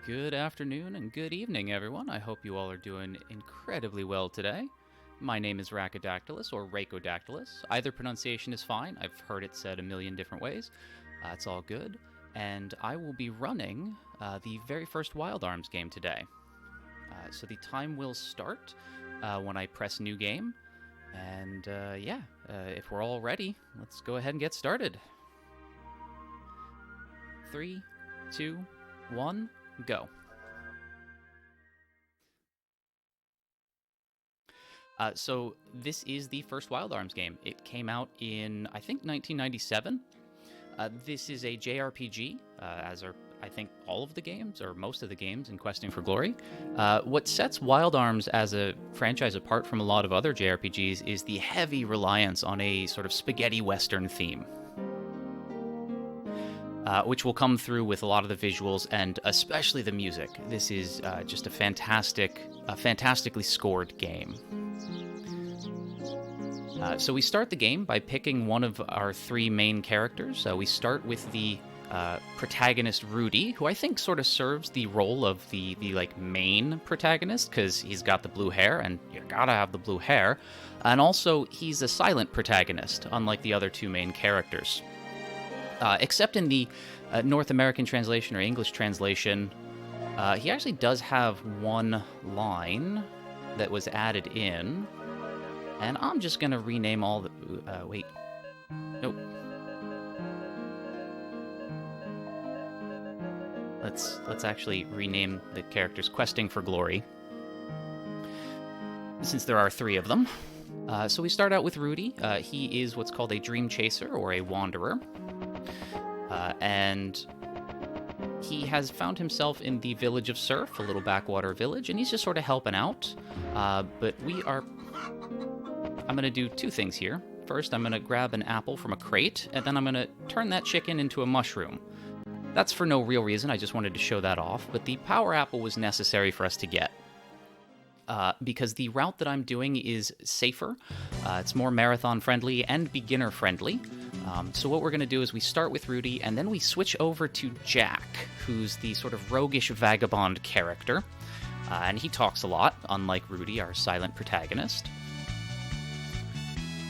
Good afternoon and good evening, everyone. I hope you all are doing incredibly well today. My name is Racodactylus, or Racodactylus. Either pronunciation is fine. I've heard it said a million different ways. It's all good. And I will be running the very first Wild Arms game today. So the time will start when I press New Game. And if we're all ready, let's go ahead and get started. 3, 2, 1, go. So this is the first Wild Arms game. It came out in, I think, 1997. This is a JRPG, as are, I think, all of the games, or most of the games in Questing for Glory. What sets Wild Arms as a franchise apart from a lot of other JRPGs is the heavy reliance on a sort of spaghetti western theme. Which will come through with a lot of the visuals and especially the music. This is just a fantastically scored game. So we start the game by picking one of our three main characters. We start with the protagonist Rudy, who I think sort of serves the role of the main protagonist because he's got the blue hair, and you gotta have the blue hair. And also, he's a silent protagonist, unlike the other two main characters. Except in the North American translation or English translation, he actually does have one line that was added in. And I'm just going to rename all the... wait. Nope. Let's actually rename the characters Questing for Glory, since there are three of them. So we start out with Rudy. He is what's called a dream chaser, or a wanderer. And he has found himself in the village of Surf, a little backwater village, and he's just sort of helping out. But I'm going to do two things here. First, I'm going to grab an apple from a crate, and then I'm going to turn that chicken into a mushroom. That's for no real reason, I just wanted to show that off, but the power apple was necessary for us to get. Because the route that I'm doing is safer, it's more marathon-friendly and beginner-friendly. So what we're going to do is we start with Rudy, and then we switch over to Jack, who's the sort of roguish vagabond character. And he talks a lot, unlike Rudy, our silent protagonist.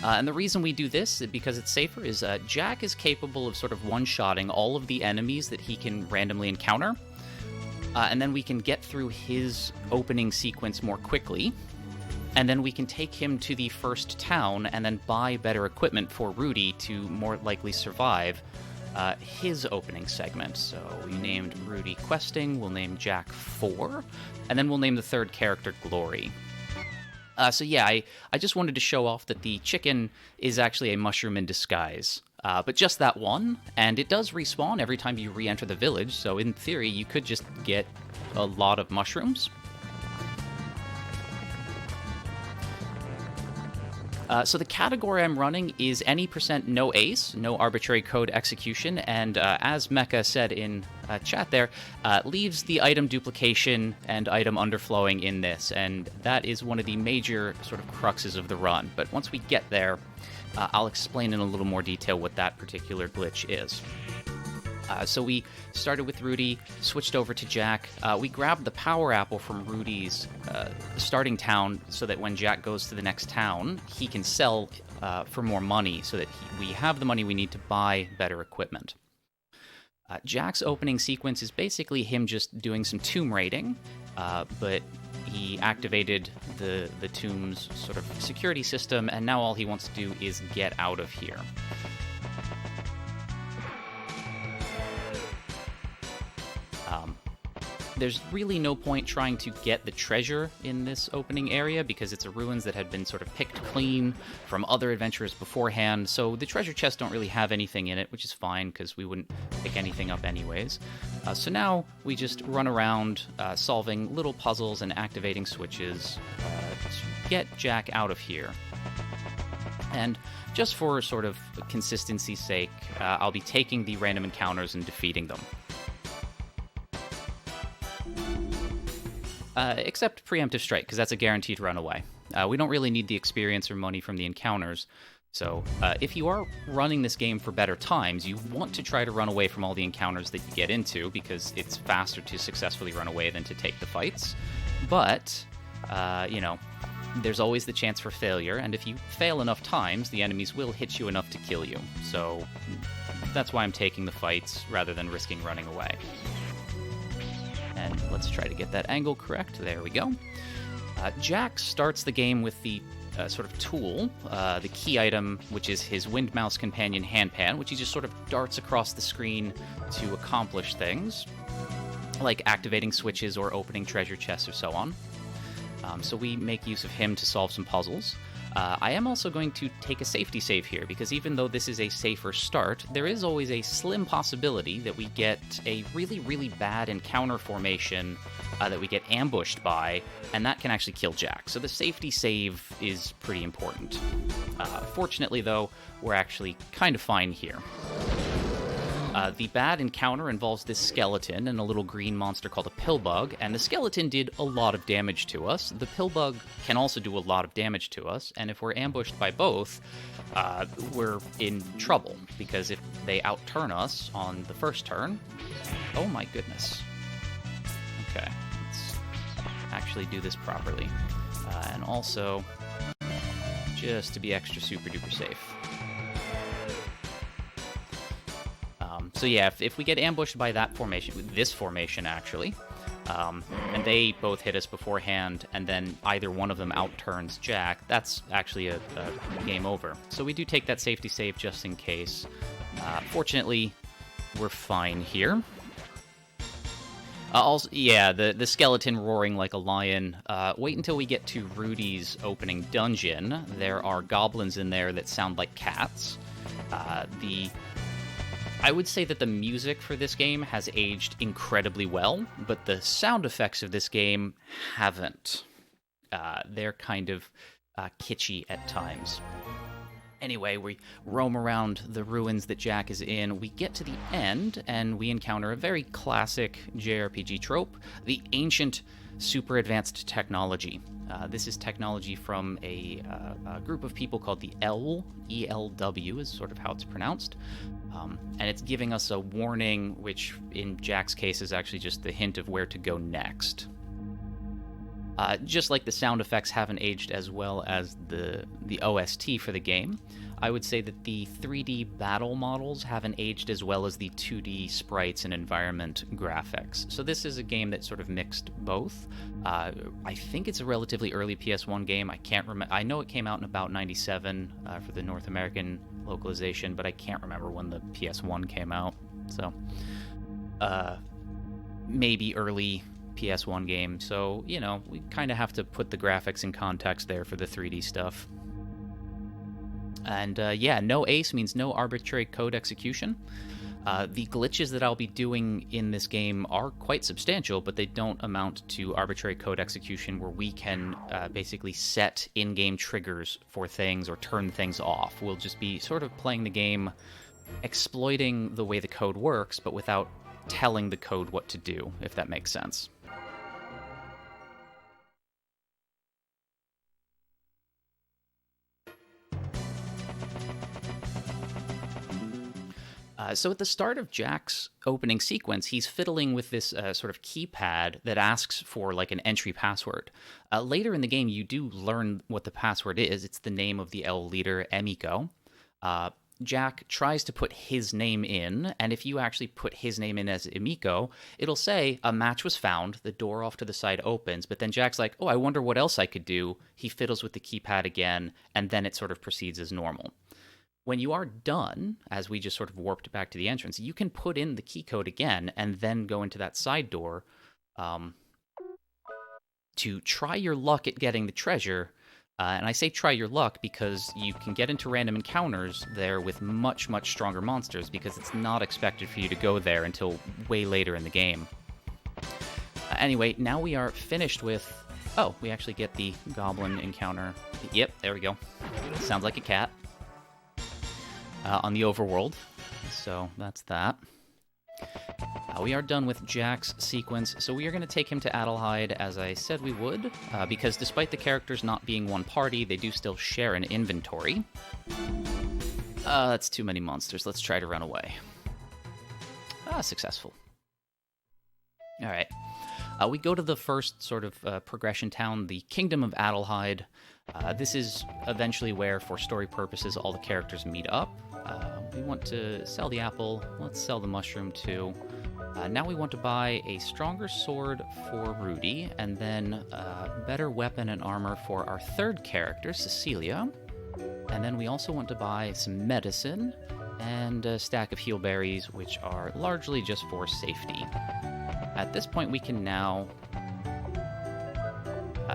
And the reason we do this, because it's safer, is Jack is capable of sort of one-shotting all of the enemies that he can randomly encounter. And then we can get through his opening sequence more quickly. And then we can take him to the first town and then buy better equipment for Rudy to more likely survive his opening segment. So we named Rudy Questing, we'll name Jack 4, and then we'll name the third character Glory. I just wanted to show off that the chicken is actually a mushroom in disguise. But just that one, and it does respawn every time you re-enter the village, so in theory you could just get a lot of mushrooms. So the category I'm running is any % no ace, no arbitrary code execution, and as Mecha said in chat there, leaves the item duplication and item underflowing in this, and that is one of the major sort of cruxes of the run. But once we get there, I'll explain in a little more detail what that particular glitch is. So we started with Rudy, switched over to Jack. We grabbed the power apple from Rudy's starting town so that when Jack goes to the next town, he can sell for more money so that we have the money we need to buy better equipment. Jack's opening sequence is basically him just doing some tomb raiding, but he activated the tomb's sort of security system, and now all he wants to do is get out of here. There's really no point trying to get the treasure in this opening area because it's a ruins that had been sort of picked clean from other adventurers beforehand, so the treasure chests don't really have anything in it, which is fine because we wouldn't pick anything up anyways. So now we just run around solving little puzzles and activating switches to get Jack out of here. And just for sort of consistency's sake, I'll be taking the random encounters and defeating them. Except Preemptive Strike, because that's a guaranteed runaway. We don't really need the experience or money from the encounters, So if you are running this game for better times, you want to try to run away from all the encounters that you get into, because it's faster to successfully run away than to take the fights. But, you know, there's always the chance for failure, and if you fail enough times, the enemies will hit you enough to kill you. So that's why I'm taking the fights rather than risking running away. And let's try to get that angle correct. There we go. Jack starts the game with the sort of tool, the key item, which is his Wind Mouse Companion handpan, which he just sort of darts across the screen to accomplish things, like activating switches or opening treasure chests or so on. So we make use of him to solve some puzzles. I am also going to take a safety save here, because even though this is a safer start, there is always a slim possibility that we get a really, really bad encounter formation that we get ambushed by, and that can actually kill Jack. So the safety save is pretty important. Fortunately, though, we're actually kind of fine here. The bad encounter involves this skeleton and a little green monster called a pillbug, and the skeleton did a lot of damage to us. The pillbug can also do a lot of damage to us, and if we're ambushed by both, we're in trouble, because if they outturn us on the first turn... Oh my goodness. Okay, let's actually do this properly. And also, just to be extra super duper safe. So yeah, if we get ambushed by that formation, this formation actually, and they both hit us beforehand, and then either one of them outturns Jack, that's actually a game over. So we do take that safety save just in case. Fortunately, we're fine here. Also, yeah, the skeleton roaring like a lion. Wait until we get to Rudy's opening dungeon. There are goblins in there that sound like cats. I would say that the music for this game has aged incredibly well, but the sound effects of this game haven't. They're kind of kitschy at times. Anyway, we roam around the ruins that Jack is in. We get to the end, and we encounter a very classic JRPG trope, the ancient super advanced technology. This is technology from a group of people called the ELW is sort of how it's pronounced. And it's giving us a warning, which in Jack's case is actually just the hint of where to go next. Just like the sound effects haven't aged as well as the OST for the game, I would say that the 3D battle models haven't aged as well as the 2D sprites and environment graphics. So this is a game that sort of mixed both. I think it's a relatively early PS1 game. I can't remember. I know it came out in about 97 for the North American localization, but I can't remember when the PS1 came out. So maybe early PS1 game. So, you know, we kind of have to put the graphics in context there for the 3D stuff. And yeah, no ace means no arbitrary code execution. The glitches that I'll be doing in this game are quite substantial, but they don't amount to arbitrary code execution where we can basically set in-game triggers for things or turn things off. We'll just be sort of playing the game, exploiting the way the code works, but without telling the code what to do, if that makes sense. So at the start of Jack's opening sequence, he's fiddling with this sort of keypad that asks for like an entry password. Later in the game, you do learn what the password is. It's the name of the L leader, Emiko. Jack tries to put his name in, and if you actually put his name in as Emiko, it'll say a match was found, the door off to the side opens, but then Jack's like, oh, I wonder what else I could do. He fiddles with the keypad again, and then it sort of proceeds as normal. When you are done, as we just sort of warped back to the entrance, you can put in the key code again and then go into that side door to try your luck at getting the treasure. And I say try your luck because you can get into random encounters there with much, much stronger monsters because it's not expected for you to go there until way later in the game. Anyway, now we are finished with... Oh, we actually get the goblin encounter. Yep, there we go. Sounds like a cat. On the overworld, so that's that. We are done with Jack's sequence, so we are going to take him to Adelheid, as I said we would, because despite the characters not being one party, they do still share an inventory. That's too many monsters. Let's try to run away. Successful. Alright. We go to the first sort of progression town, the Kingdom of Adelheid. This is eventually where, for story purposes, all the characters meet up. We want to sell the apple. Let's sell the mushroom too. Now we want to buy a stronger sword for Rudy, and then a better weapon and armor for our third character, Cecilia. And then we also want to buy some medicine and a stack of heal berries, which are largely just for safety. At this point, we can now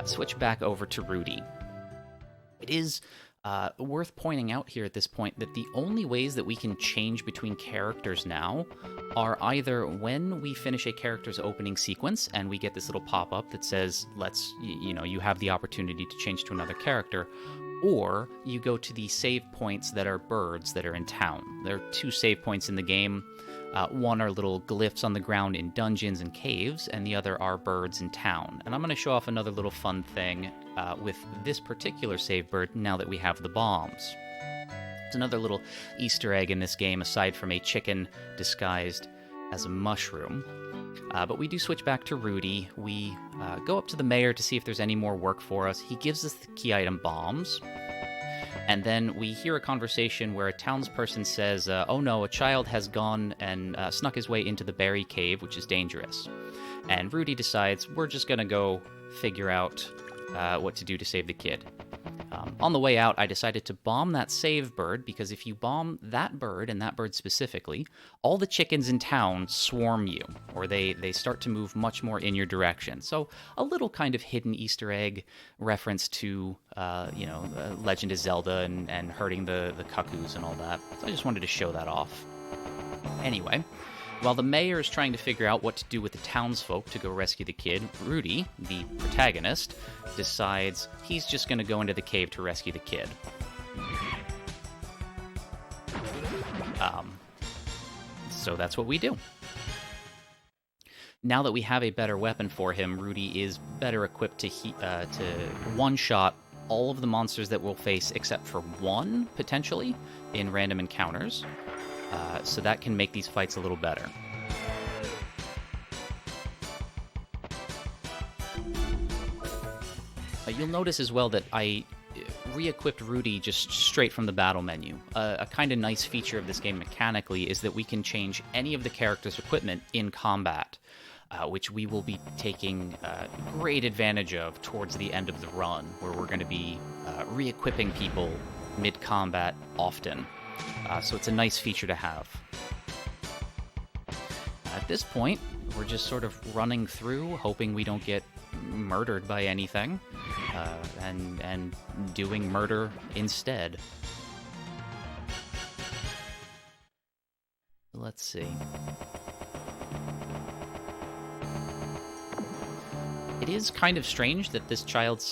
switch back over to Rudy. It is worth pointing out here at this point that the only ways that we can change between characters now are either when we finish a character's opening sequence and we get this little pop-up that says, you have the opportunity to change to another character, or you go to the save points that are birds that are in town. There are 2 save points in the game. One are little glyphs on the ground in dungeons and caves, and the other are birds in town. And I'm going to show off another little fun thing with this particular save bird now that we have the bombs. It's another little Easter egg in this game, aside from a chicken disguised as a mushroom. But we do switch back to Rudy. We go up to the mayor to see if there's any more work for us. He gives us the key item bombs. And then we hear a conversation where a townsperson says, oh no, a child has gone and snuck his way into the berry cave, which is dangerous. And Rudy decides, we're just going to go figure out what to do to save the kid. On the way out, I decided to bomb that save bird, because if you bomb that bird, and that bird specifically, all the chickens in town swarm you, or they start to move much more in your direction. So a little kind of hidden Easter egg reference to, Legend of Zelda and hurting the cuckoos and all that. So I just wanted to show that off. Anyway, while the mayor is trying to figure out what to do with the townsfolk to go rescue the kid, Rudy, the protagonist, decides he's just going to go into the cave to rescue the kid. So that's what we do. Now that we have a better weapon for him, Rudy is better equipped to one-shot all of the monsters that we'll face except for one, potentially, in random encounters. So that can make these fights a little better. You'll notice as well that I re-equipped Rudy just straight from the battle menu. A kind of nice feature of this game mechanically is that we can change any of the character's equipment in combat, which we will be taking great advantage of towards the end of the run, where we're going to be re-equipping people mid-combat often. So it's a nice feature to have. At this point, we're just sort of running through, hoping we don't get murdered by anything, and doing murder instead. Let's see. It is kind of strange that this child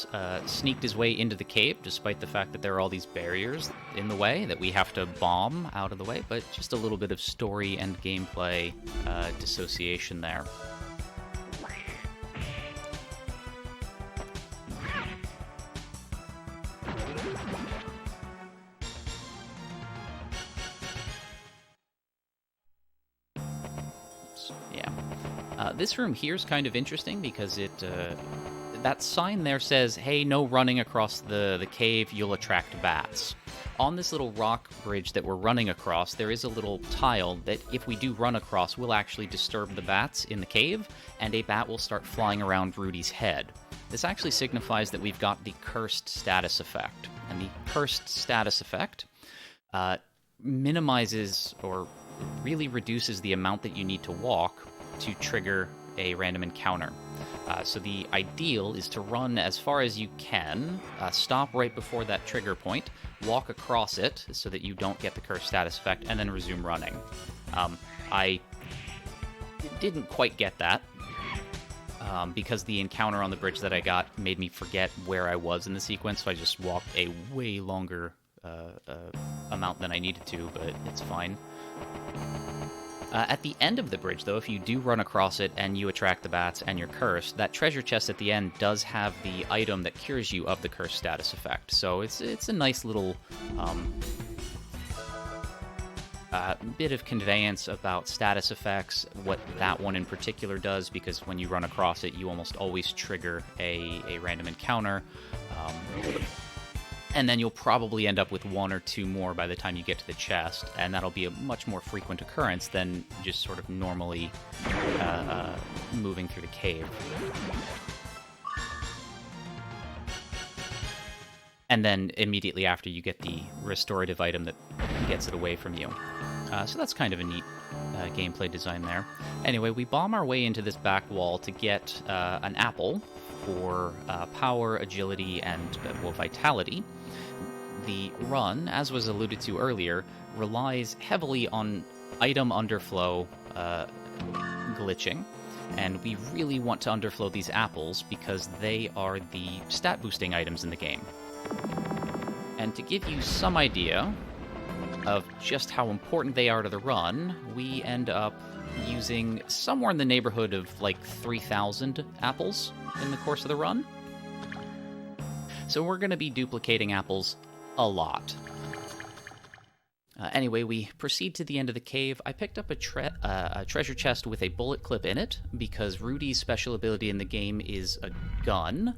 sneaked his way into the cave, despite the fact that there are all these barriers in the way that we have to bomb out of the way, but just a little bit of story and gameplay dissociation there. This room here is kind of interesting because that sign there says, hey, no running across the cave, you'll attract bats. On this little rock bridge that we're running across, there is a little tile that if we do run across will actually disturb the bats in the cave, and a bat will start flying around Rudy's head. This actually signifies that we've got the cursed status effect. And the cursed status effect minimizes or really reduces the amount that you need to walk to trigger a random encounter. So the ideal is to run as far as you can, stop right before that trigger point, walk across it so that you don't get the cursed status effect, and then resume running. I didn't quite get that, because the encounter on the bridge that I got made me forget where I was in the sequence, so I just walked a way longer amount than I needed to, but it's fine. At the end of the bridge, though, if you do run across it and you attract the bats and you're cursed, that treasure chest at the end does have the item that cures you of the curse status effect. So it's a nice little bit of conveyance about status effects, what that one in particular does, because when you run across it, you almost always trigger a random encounter. And then you'll probably end up with one or two more by the time you get to the chest, and that'll be a much more frequent occurrence than just sort of normally moving through the cave. And then immediately after, you get the restorative item that gets it away from you. So that's kind of a neat gameplay design there. Anyway, we bomb our way into this back wall to get an apple for power, agility, and vitality. The run, as was alluded to earlier, relies heavily on item underflow glitching, and we really want to underflow these apples because they are the stat boosting items in the game. And to give you some idea of just how important they are to the run, we end up using somewhere in the neighborhood of like 3,000 apples in the course of the run. So we're going to be duplicating apples a lot. Anyway, we proceed to the end of the cave. I picked up a treasure chest with a bullet clip in it because Rudy's special ability in the game is a gun.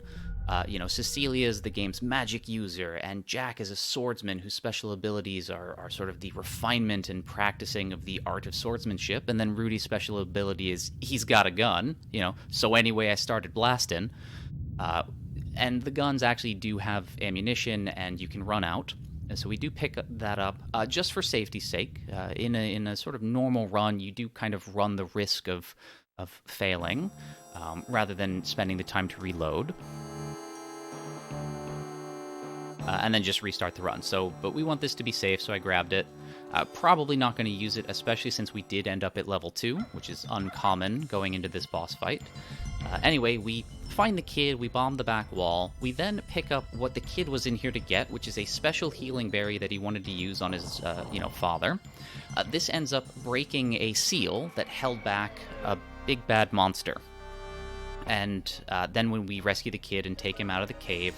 Cecilia is the game's magic user, and Jack is a swordsman whose special abilities are sort of the refinement and practicing of the art of swordsmanship. And then Rudy's special ability is he's got a gun, So anyway, I started blasting. And the guns actually do have ammunition, and you can run out. And so we do pick that up just for safety's sake. In a sort of normal run, you do kind of run the risk of failing rather than spending the time to reload. And then just restart the run. But we want this to be safe, so I grabbed it. Probably not going to use it, especially since we did end up at level 2, which is uncommon going into this boss fight. Anyway, we find the kid, we bomb the back wall. We then pick up what the kid was in here to get, which is a special healing berry that he wanted to use on his, father. This ends up breaking a seal that held back a big bad monster. And then when we rescue the kid and take him out of the cave,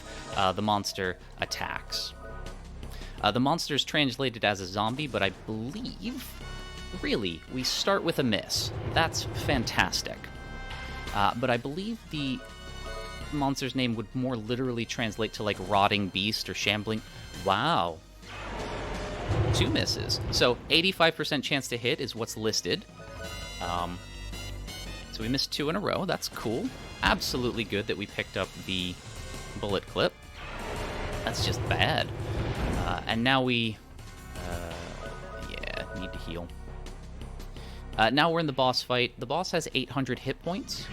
the monster attacks. The monster is translated as a zombie, but I believe, really, we start with a miss. That's fantastic. But I believe the monster's name would more literally translate to, like, rotting beast or shambling. Wow. 2 misses. So 85% chance to hit is what's listed. So we missed 2 in a row. That's cool. Absolutely good that we picked up the bullet clip. That's just bad. And now we... need to heal. Now we're in the boss fight. The boss has 800 hit points.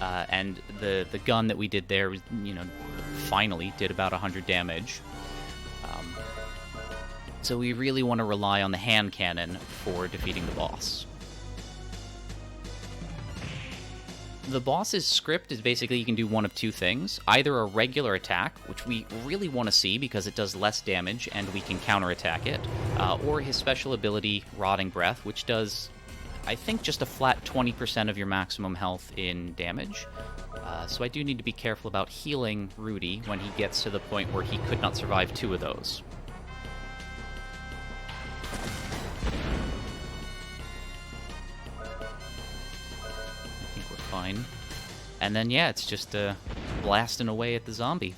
And the gun that we did there, finally did about 100 damage. So we really want to rely on the hand cannon for defeating the boss. The boss's script is basically you can do one of 2 things. Either a regular attack, which we really want to see because it does less damage and we can counterattack it, or his special ability, Rotting Breath, which does, I think, just a flat 20% of your maximum health in damage. So I do need to be careful about healing Rudy when he gets to the point where he could not survive 2 of those. Fine. And then, yeah, it's just blasting away at the zombie.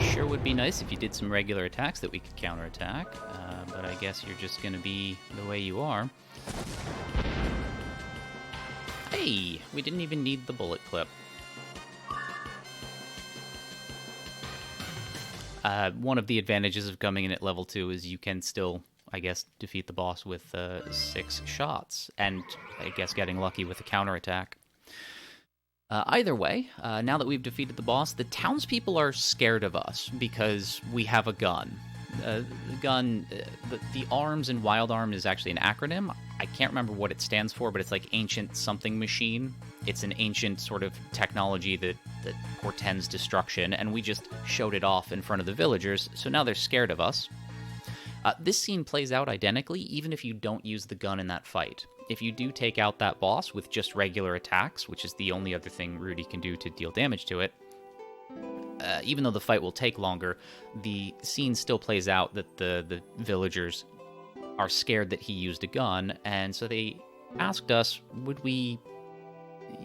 Sure would be nice if you did some regular attacks that we could counterattack, but I guess you're just going to be the way you are. Hey, we didn't even need the bullet clip. One of the advantages of coming in at level 2 is you can still, I guess, defeat the boss with 6 shots, and I guess getting lucky with a counterattack. Either way, now that we've defeated the boss, the townspeople are scared of us because we have a gun. the gun, the ARMS in Wild Arm is actually an acronym. I can't remember what it stands for, but it's like Ancient Something Machine. It's an ancient sort of technology that portends destruction, and we just showed it off in front of the villagers, so now they're scared of us. This scene plays out identically, even if you don't use the gun in that fight. If you do take out that boss with just regular attacks, which is the only other thing Rudy can do to deal damage to it, even though the fight will take longer, the scene still plays out that the villagers are scared that he used a gun, and so they asked us, would we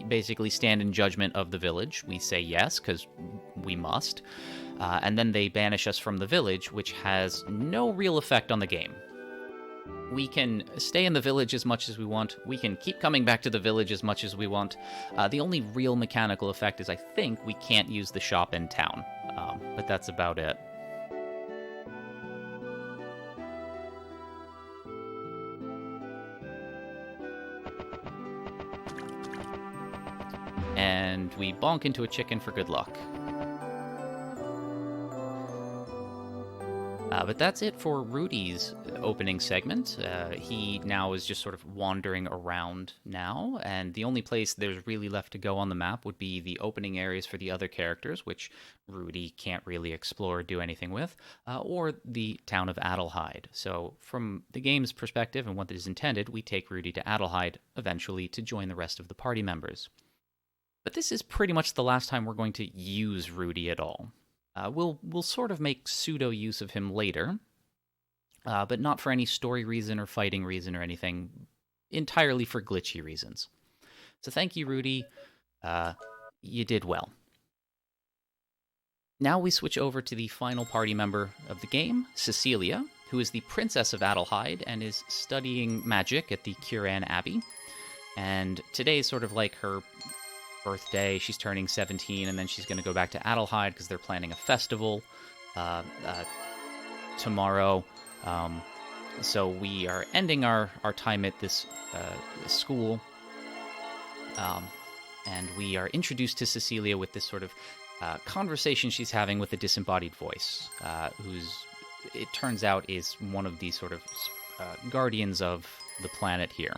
basically stand in judgment of the village? We say yes, because we must. And then they banish us from the village, which has no real effect on the game. We can stay in the village as much as we want. We can keep coming back to the village as much as we want. The only real mechanical effect is I think we can't use the shop in town. But that's about it. And we bonk into a chicken for good luck. But that's it for Rudy's opening segment. He now is just sort of wandering around now, and the only place there's really left to go on the map would be the opening areas for the other characters, which Rudy can't really explore or do anything with, or the town of Adelheid. So from the game's perspective and what is intended, we take Rudy to Adelheid eventually to join the rest of the party members. But this is pretty much the last time we're going to use Rudy at all. We'll sort of make pseudo use of him later, but not for any story reason or fighting reason or anything, entirely for glitchy reasons. So thank you, Rudy. You did well. Now we switch over to the final party member of the game, Cecilia, who is the Princess of Adelheid and is studying magic at the Curan Abbey. And today is sort of like her birthday. She's turning 17, and then she's going to go back to Adelheid because they're planning a festival tomorrow. So we are ending our time at this school, and we are introduced to Cecilia with this sort of conversation she's having with a disembodied voice, who's, it turns out, is one of the sort of guardians of the planet here.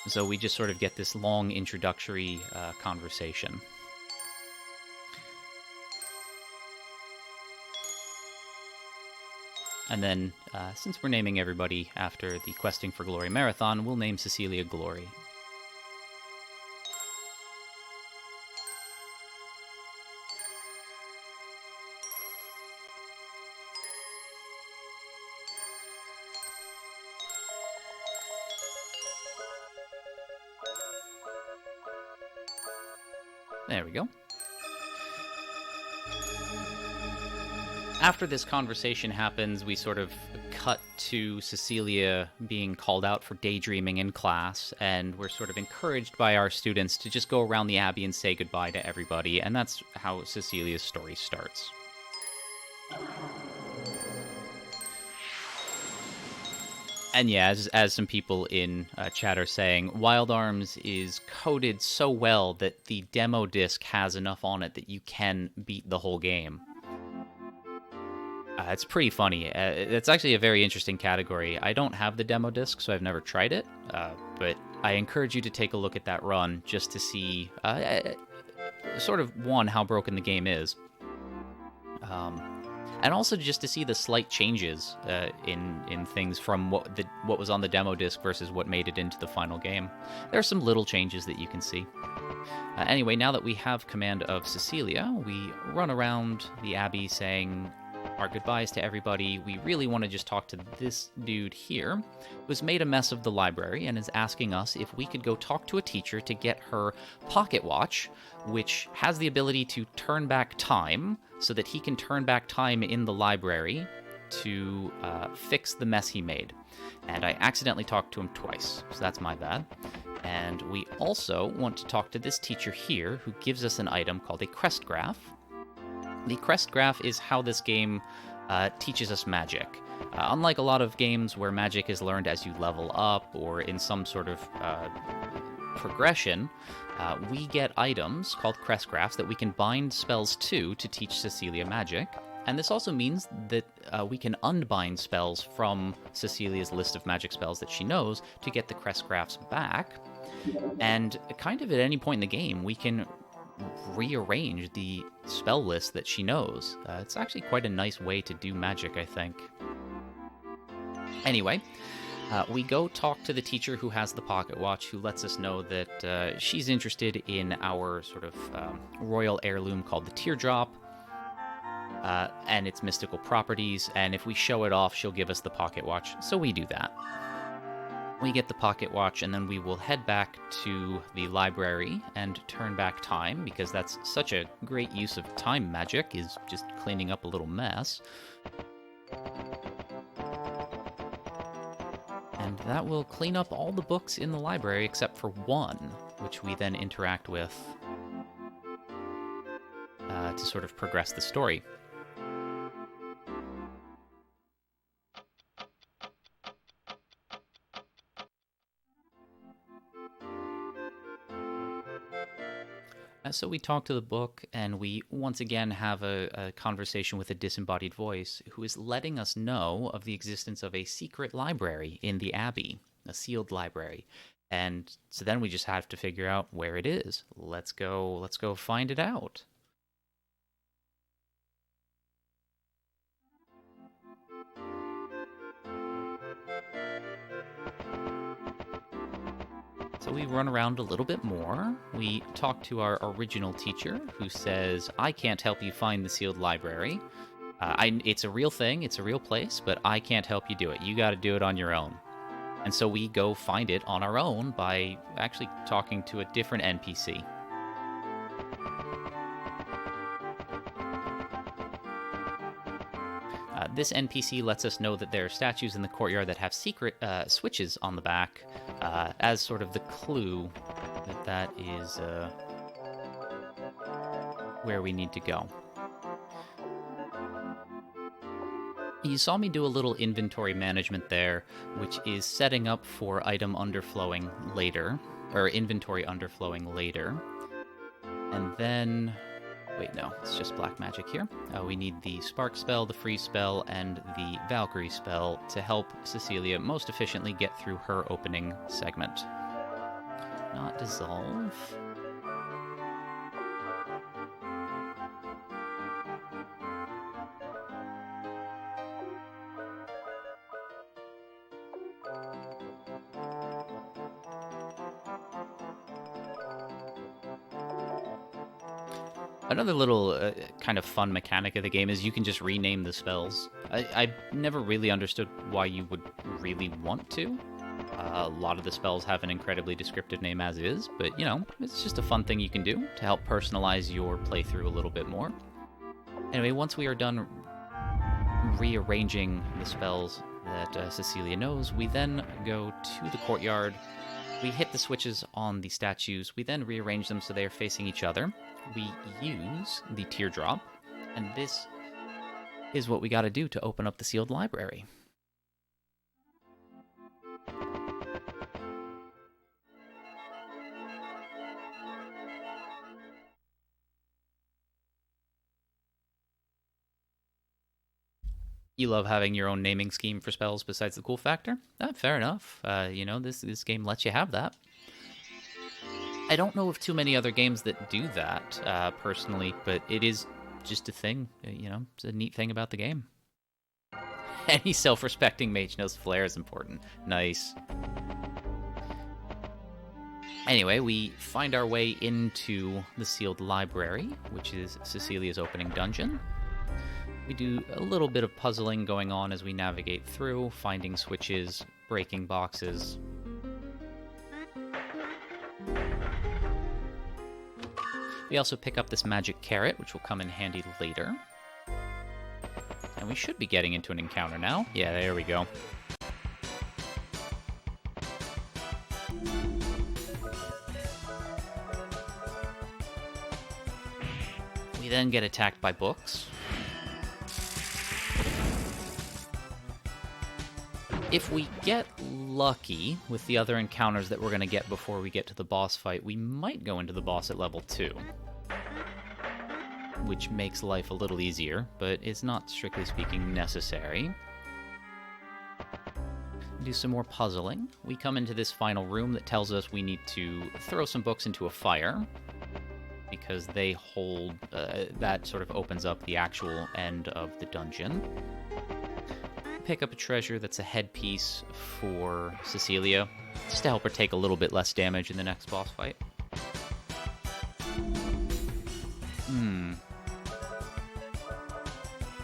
So we just sort of get this long introductory conversation. And then, since we're naming everybody after the Questing for Glory Marathon, we'll name Cecilia Glory. There we go. After this conversation happens, we sort of cut to Cecilia being called out for daydreaming in class, and we're sort of encouraged by our students to just go around the Abbey and say goodbye to everybody, and that's how Cecilia's story starts. And yeah, as some people in chat are saying, Wild Arms is coded so well that the demo disc has enough on it that you can beat the whole game. It's pretty funny. It's actually a very interesting category. I don't have the demo disc, so I've never tried it, but I encourage you to take a look at that run just to see, sort of, one, how broken the game is, and also just to see the slight changes in things from what was on the demo disc versus what made it into the final game. There are some little changes that you can see. Anyway, now that we have command of Cecilia, we run around the Abbey saying our goodbyes to everybody. We really want to just talk to this dude here, who's made a mess of the library and is asking us if we could go talk to a teacher to get her pocket watch, which has the ability to turn back time, so that he can turn back time in the library to fix the mess he made. And I accidentally talked to him twice, so that's my bad. And we also want to talk to this teacher here, who gives us an item called a crest graph. The crest graph is how this game teaches us magic. Unlike a lot of games where magic is learned as you level up, or in some sort of progression, we get items called crest graphs that we can bind spells to teach Cecilia magic. And this also means that we can unbind spells from Cecilia's list of magic spells that she knows to get the crest graphs back. And kind of at any point in the game, we can rearrange the spell list that she knows. It's actually quite a nice way to do magic, I think. Anyway, we go talk to the teacher who has the pocket watch, who lets us know that she's interested in our sort of royal heirloom called the teardrop, and its mystical properties, and if we show it off, she'll give us the pocket watch, so we do that. We get the pocket watch, and then we will head back to the library and turn back time, because that's such a great use of time magic, is just cleaning up a little mess. And that will clean up all the books in the library except for one, which we then interact with to sort of progress the story. So we talk to the book, and we once again have a conversation with a disembodied voice who is letting us know of the existence of a secret library in the Abbey, a sealed library. And so then we just have to figure out where it is. Let's go find it out. So we run around a little bit more. We talk to our original teacher, who says, I can't help you find the sealed library. It's a real thing, it's a real place, but I can't help you do it. You got to do it on your own. And so we go find it on our own by actually talking to a different NPC. This NPC lets us know that there are statues in the courtyard that have secret switches on the back, as sort of the clue that is where we need to go. You saw me do a little inventory management there, which is setting up for item underflowing later, or inventory underflowing later. And then... wait, no, it's just black magic here. We need the Spark spell, the Freeze spell, and the Valkyrie spell to help Cecilia most efficiently get through her opening segment. Not dissolve. Another little kind of fun mechanic of the game is you can just rename the spells. I never really understood why you would really want to. A lot of the spells have an incredibly descriptive name as is, but, you know, it's just a fun thing you can do to help personalize your playthrough a little bit more. Anyway, once we are done rearranging the spells that Cecilia knows, we then go to the courtyard. We hit the switches on the statues. We then rearrange them so they are facing each other. We use the teardrop, and this is what we got to do to open up the sealed library. You love having your own naming scheme for spells besides the cool factor? Fair enough. You know, this game lets you have that. I don't know of too many other games that do that, personally, but it is just a thing, you know, it's a neat thing about the game. Any self-respecting mage knows flair is important. Nice. Anyway, we find our way into the sealed library, which is Cecilia's opening dungeon. We do a little bit of puzzling going on as we navigate through, finding switches, breaking boxes. We also pick up this magic carrot, which will come in handy later. And we should be getting into an encounter now. Yeah, there we go. We then get attacked by books. If we get lucky with the other encounters that we're going to get before we get to the boss fight, we might go into the boss at level 2. Which makes life a little easier, but is not, strictly speaking, necessary. Do some more puzzling. We come into this final room that tells us we need to throw some books into a fire, because they hold, that sort of opens up the actual end of the dungeon. Pick up a treasure that's a headpiece for Cecilia, just to help her take a little bit less damage in the next boss fight.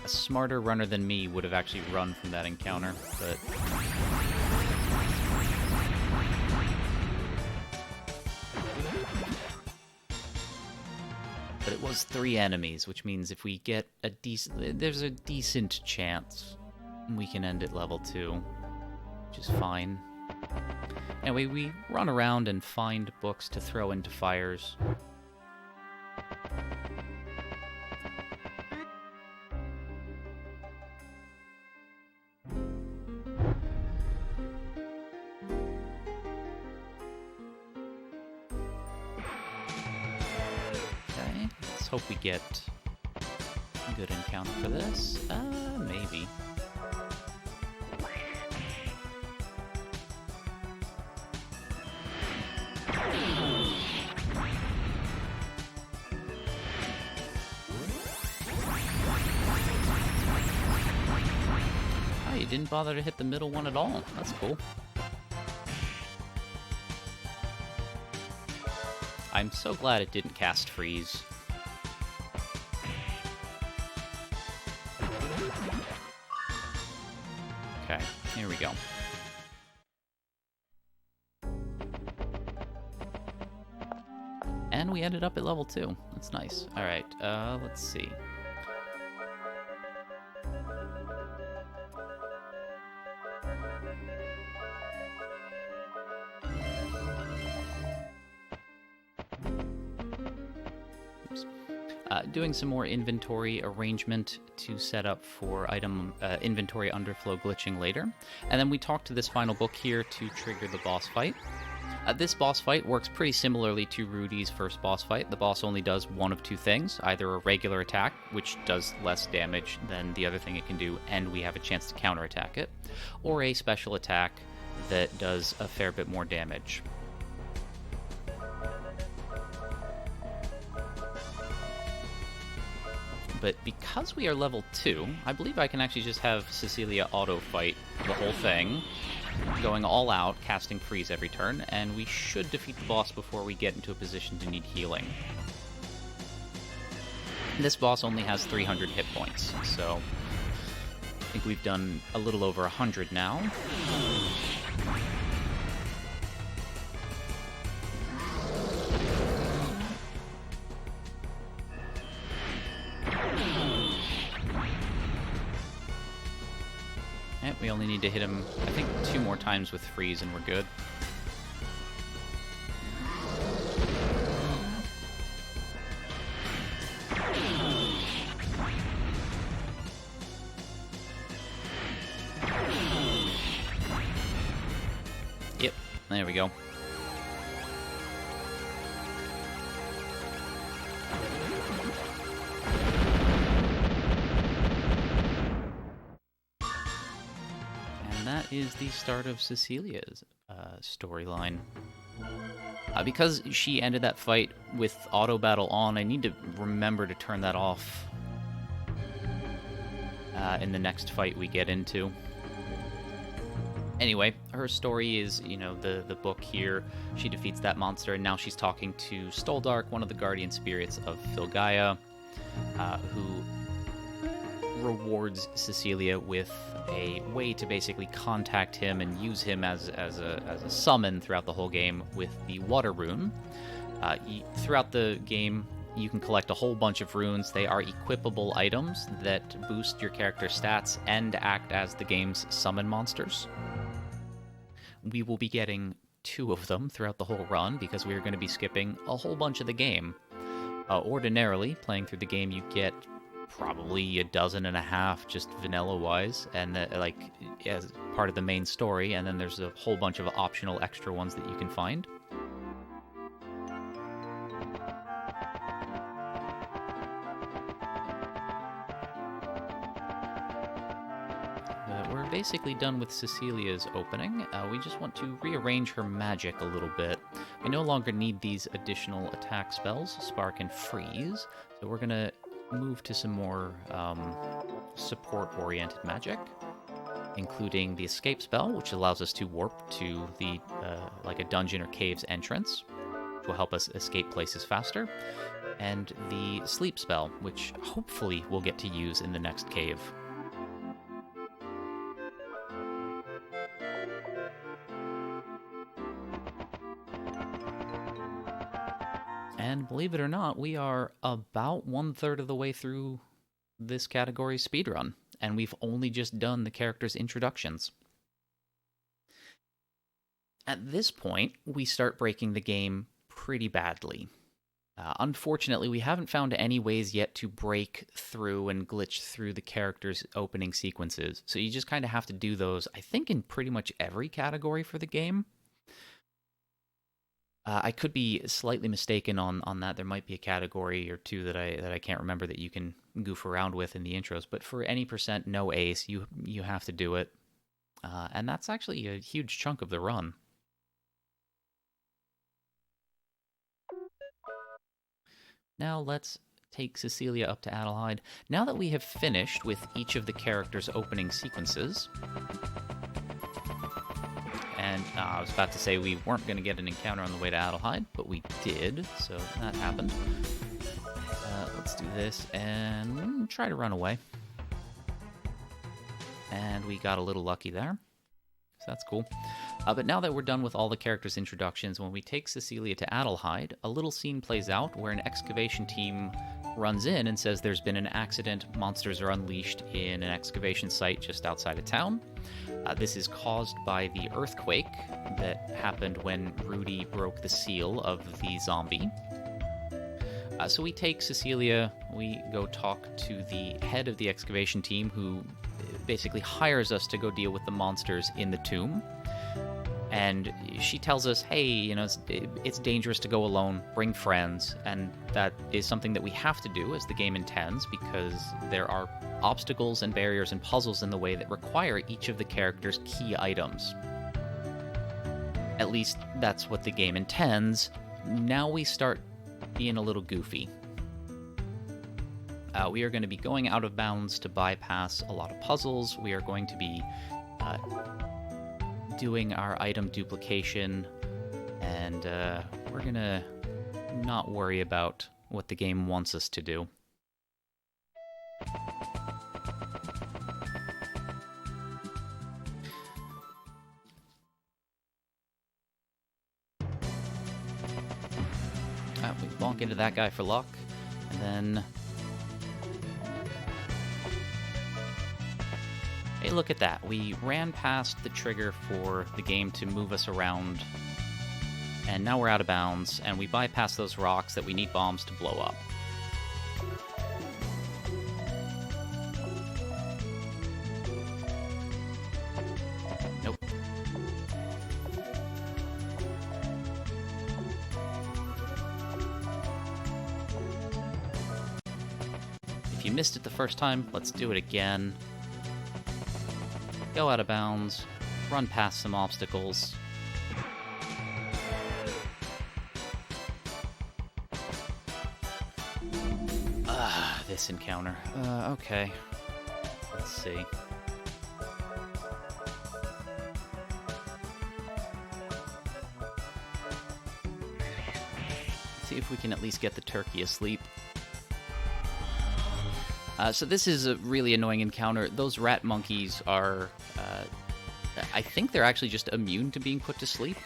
A smarter runner than me would have actually run from that encounter, but... But it was 3 enemies, which means if we get a there's a decent chance we can end at level 2, which is fine. Anyway, we run around and find books to throw into fires. Let's hope we get a good encounter for this. Maybe. Oh, you didn't bother to hit the middle one at all. That's cool. I'm so glad it didn't cast freeze. Okay, here we go. And we ended up at level 2. That's nice. Alright, let's see. Doing some more inventory arrangement to set up for item inventory underflow glitching later. And then we talk to this final book here to trigger the boss fight. This boss fight works pretty similarly to Rudy's first boss fight. The boss only does one of 2 things, either a regular attack, which does less damage than the other thing it can do, and we have a chance to counterattack it, or a special attack that does a fair bit more damage. But because we are level 2, I believe I can actually just have Cecilia auto-fight the whole thing, going all out, casting freeze every turn, and we should defeat the boss before we get into a position to need healing. This boss only has 300 hit points, so I think we've done a little over 100 now. We only need to hit him, I think, 2 more times with freeze and we're good. Yep, there we go. That is the start of Cecilia's storyline. Because she ended that fight with auto battle on, I need to remember to turn that off in the next fight we get into. Anyway, her story is, you know, the book here. She defeats that monster, and now she's talking to Stoldark, one of the guardian spirits of Filgaia, who rewards Cecilia with a way to basically contact him and use him as a summon throughout the whole game with the water rune. Throughout the game, you can collect a whole bunch of runes. They are equipable items that boost your character's stats and act as the game's summon monsters. We will be getting 2 of them throughout the whole run because we are going to be skipping a whole bunch of the game. Ordinarily, playing through the game, you get probably 12.5 just vanilla-wise, and like as part of the main story, and then there's a whole bunch of optional extra ones that you can find. We're basically done with Cecilia's opening. We just want to rearrange her magic a little bit. We no longer need these additional attack spells, Spark and Freeze, so we're going to move to some more support-oriented magic, including the Escape spell, which allows us to warp to the like a dungeon or cave's entrance, which will help us escape places faster, and the Sleep spell, which hopefully we'll get to use in the next cave. And believe it or not, we are about 1/3 of the way through this category's speedrun, and we've only just done the characters' introductions. At this point, we start breaking the game pretty badly. Unfortunately, we haven't found any ways yet to break through and glitch through the characters' opening sequences, so you just kind of have to do those, I think, in pretty much every category for the game. I could be slightly mistaken on that. There might be a category or two that I can't remember that you can goof around with in the intros. But for any percent no ace, you have to do it, and that's actually a huge chunk of the run. Now let's take Cecilia up to Adelheid. Now that we have finished with each of the characters' opening sequences. And I was about to say we weren't going to get an encounter on the way to Adelheid, but we did, so that happened. Let's do this and try to run away. And we got a little lucky there, so that's cool. But now that we're done with all the characters' introductions, when we take Cecilia to Adelheid, a little scene plays out where an excavation team runs in and says there's been an accident. Monsters are unleashed in an excavation site just outside of town. This is caused by the earthquake that happened when Rudy broke the seal of the zombie. So we take Cecilia, we go talk to the head of the excavation team, who basically hires us to go deal with the monsters in the tomb. And she tells us, hey, it's dangerous to go alone, bring friends, and that is something that we have to do as the game intends, because there are obstacles and barriers and puzzles in the way that require each of the characters' key items. At least that's what the game intends. Now we start being a little goofy. We are going to be going out of bounds to bypass a lot of puzzles. We are going to be doing our item duplication, and we're going to not worry about what the game wants us to do. We bonk into that guy for luck, and then... Hey, look at that. We ran past the trigger for the game to move us around, and now we're out of bounds, and we bypass those rocks that we need bombs to blow up. Nope. If you missed it the first time, let's do it again. Go out of bounds, run past some obstacles. This encounter. Okay. Let's see. Let's see if we can at least get the turkey asleep. So this is a really annoying encounter. Those rat monkeys are... I think they're actually just immune to being put to sleep.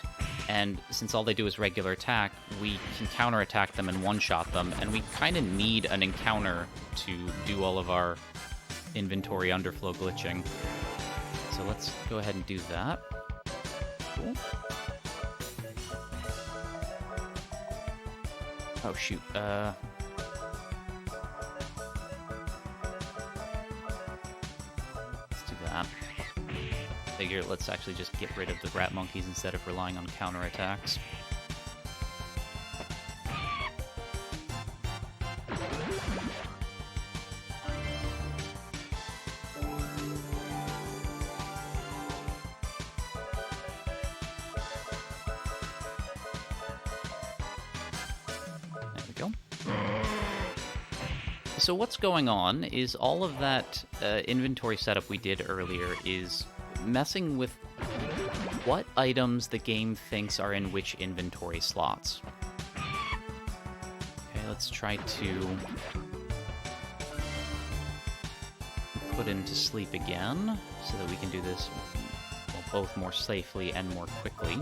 And since all they do is regular attack, we can counterattack them and one-shot them. And we kind of need an encounter to do all of our inventory underflow glitching. So let's go ahead and do that. Cool. Oh, shoot. Let's do that. They figure let's actually just get rid of the rat monkeys instead of relying on counterattacks. So what's going on is all of that inventory setup we did earlier is messing with what items the game thinks are in which inventory slots. Okay, let's try to put him to sleep again so that we can do this both more safely and more quickly.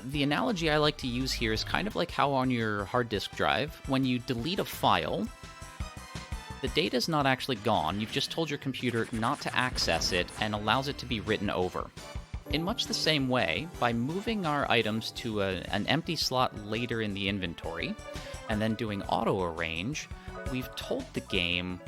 The analogy I like to use here is kind of like how on your hard disk drive, when you delete a file, the data's not actually gone, you've just told your computer not to access it and allows it to be written over. In much the same way, by moving our items to an empty slot later in the inventory, and then doing auto-arrange, we've told the game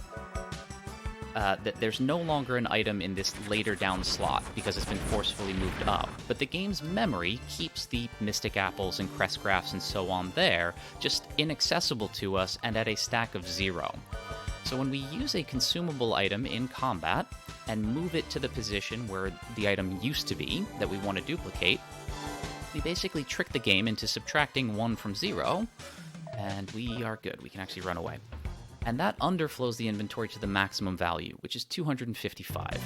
that there's no longer an item in this later down slot because it's been forcefully moved up. But the game's memory keeps the Mystic Apples and Crest Graphs and so on there, just inaccessible to us and at a stack of 0. So when we use a consumable item in combat and move it to the position where the item used to be that we want to duplicate, we basically trick the game into subtracting 1 from 0, and we are good. We can actually run away. And that underflows the inventory to the maximum value, which is 255.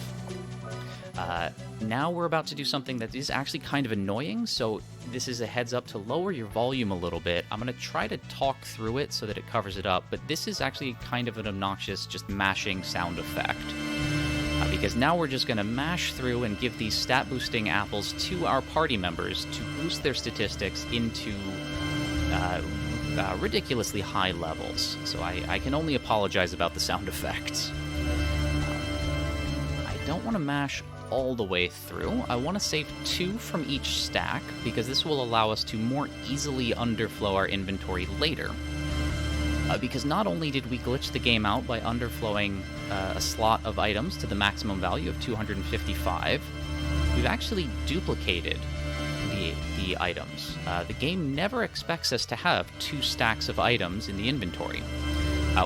Now we're about to do something that is actually kind of annoying, so this is a heads up to lower your volume a little bit. I'm going to try to talk through it so that it covers it up, but this is actually kind of an obnoxious, just mashing sound effect. Because now we're just going to mash through and give these stat-boosting apples to our party members to boost their statistics into ridiculously high levels, so I can only apologize about the sound effects. I don't want to mash all the way through. I want to save 2 from each stack, because this will allow us to more easily underflow our inventory later. Because not only did we glitch the game out by underflowing a slot of items to the maximum value of 255, we've actually duplicated the items. The game never expects us to have 2 stacks of items in the inventory.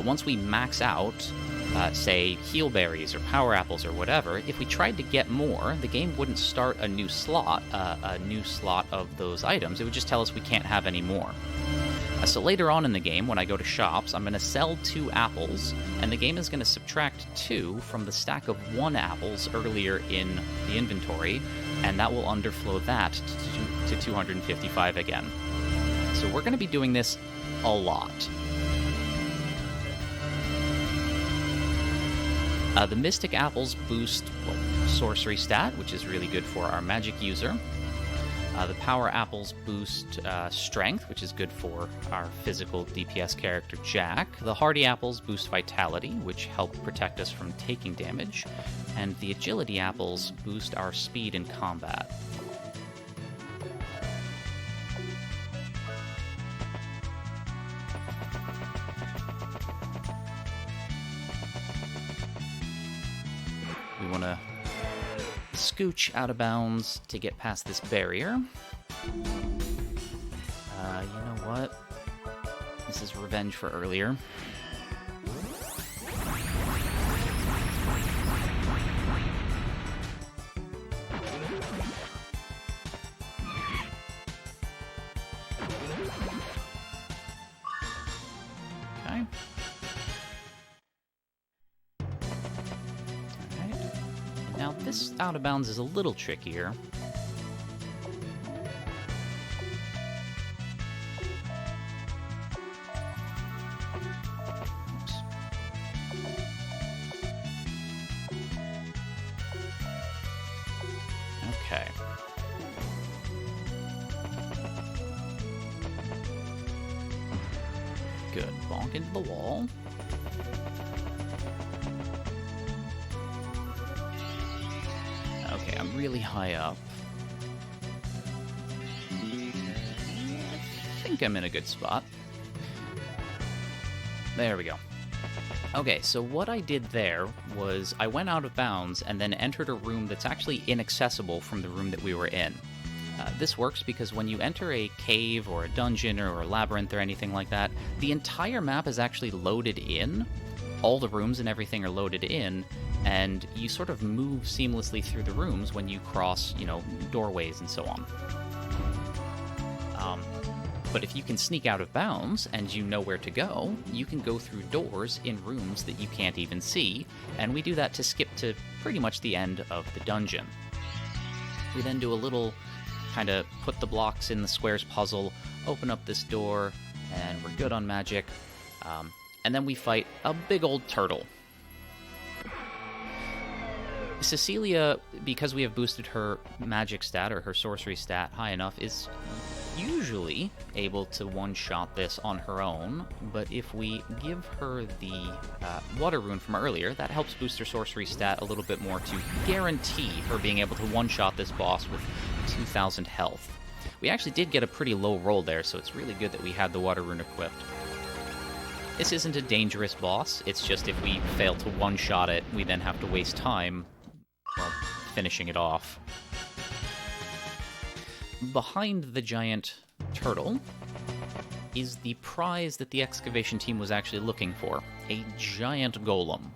Once we max out, say, heal berries or power apples or whatever, if we tried to get more, the game wouldn't start a new slot of those items. It would just tell us we can't have any more. So later on in the game, when I go to shops, I'm going to sell 2 apples, and the game is going to subtract 2 from the stack of 1 apples earlier in the inventory, and that will underflow that to 255 again. So we're going to be doing this a lot. The Mystic Apples boost sorcery stat, which is really good for our magic user. The Power Apples boost Strength, which is good for our physical DPS character Jack. The Hardy Apples boost Vitality, which help protect us from taking damage. And the Agility Apples boost our speed in combat. We want to scooch out of bounds to get past this barrier. You know what? This is revenge for earlier. Okay. Now, this out of bounds is a little trickier. Oops. Okay. Good. Bonk into the wall. Okay, I'm really high up. I think I'm in a good spot. There we go. Okay, so what I did there was I went out of bounds and then entered a room that's actually inaccessible from the room that we were in. This works because when you enter a cave or a dungeon or a labyrinth or anything like that, the entire map is actually loaded in. All the rooms and everything are loaded in, and you sort of move seamlessly through the rooms when you cross, doorways and so on. But if you can sneak out of bounds and you know where to go, you can go through doors in rooms that you can't even see, and we do that to skip to pretty much the end of the dungeon. We then do a little kind of put the blocks in the squares puzzle, open up this door, and we're good on magic. And then we fight a big old turtle. Cecilia, because we have boosted her magic stat or her sorcery stat high enough, is usually able to one-shot this on her own, but if we give her the water rune from earlier, that helps boost her sorcery stat a little bit more to guarantee her being able to one-shot this boss with 2,000 health. We actually did get a pretty low roll there, so it's really good that we had the water rune equipped. This isn't a dangerous boss, it's just if we fail to one-shot it, we then have to waste time, finishing it off. Behind the giant turtle is the prize that the excavation team was actually looking for, a giant golem.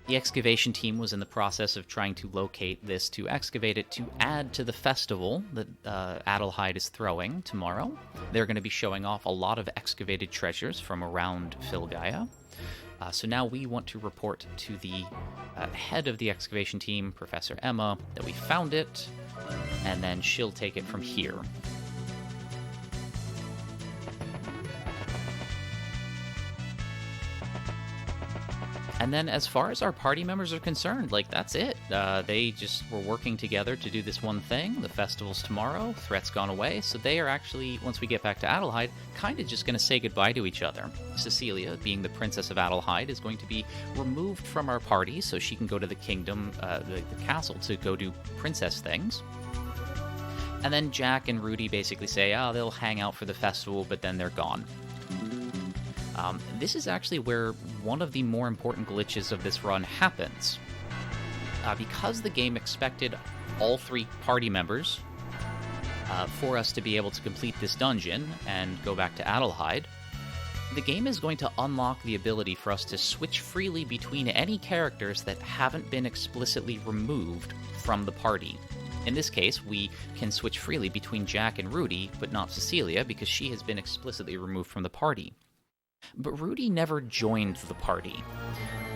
The excavation team was in the process of trying to locate this to excavate it to add to the festival that Adelheid is throwing tomorrow. They're going to be showing off a lot of excavated treasures from around Filgaia. So now we want to report to the head of the excavation team, Professor Emma, that we found it, and then she'll take it from here. And then as far as our party members are concerned, that's it. They just were working together to do this one thing. The festival's tomorrow, threat's gone away, so they are actually, once we get back to Adelheid, kind of just going to say goodbye to each other. Cecilia, being the Princess of Adelheid, is going to be removed from our party so she can go to the kingdom, the castle, to go do princess things. And then Jack and Rudy basically say, they'll hang out for the festival, but then they're gone. This is actually where one of the more important glitches of this run happens. Because the game expected all 3 party members for us to be able to complete this dungeon and go back to Adelheid, the game is going to unlock the ability for us to switch freely between any characters that haven't been explicitly removed from the party. In this case, we can switch freely between Jack and Rudy, but not Cecilia, because she has been explicitly removed from the party. But Rudy never joined the party.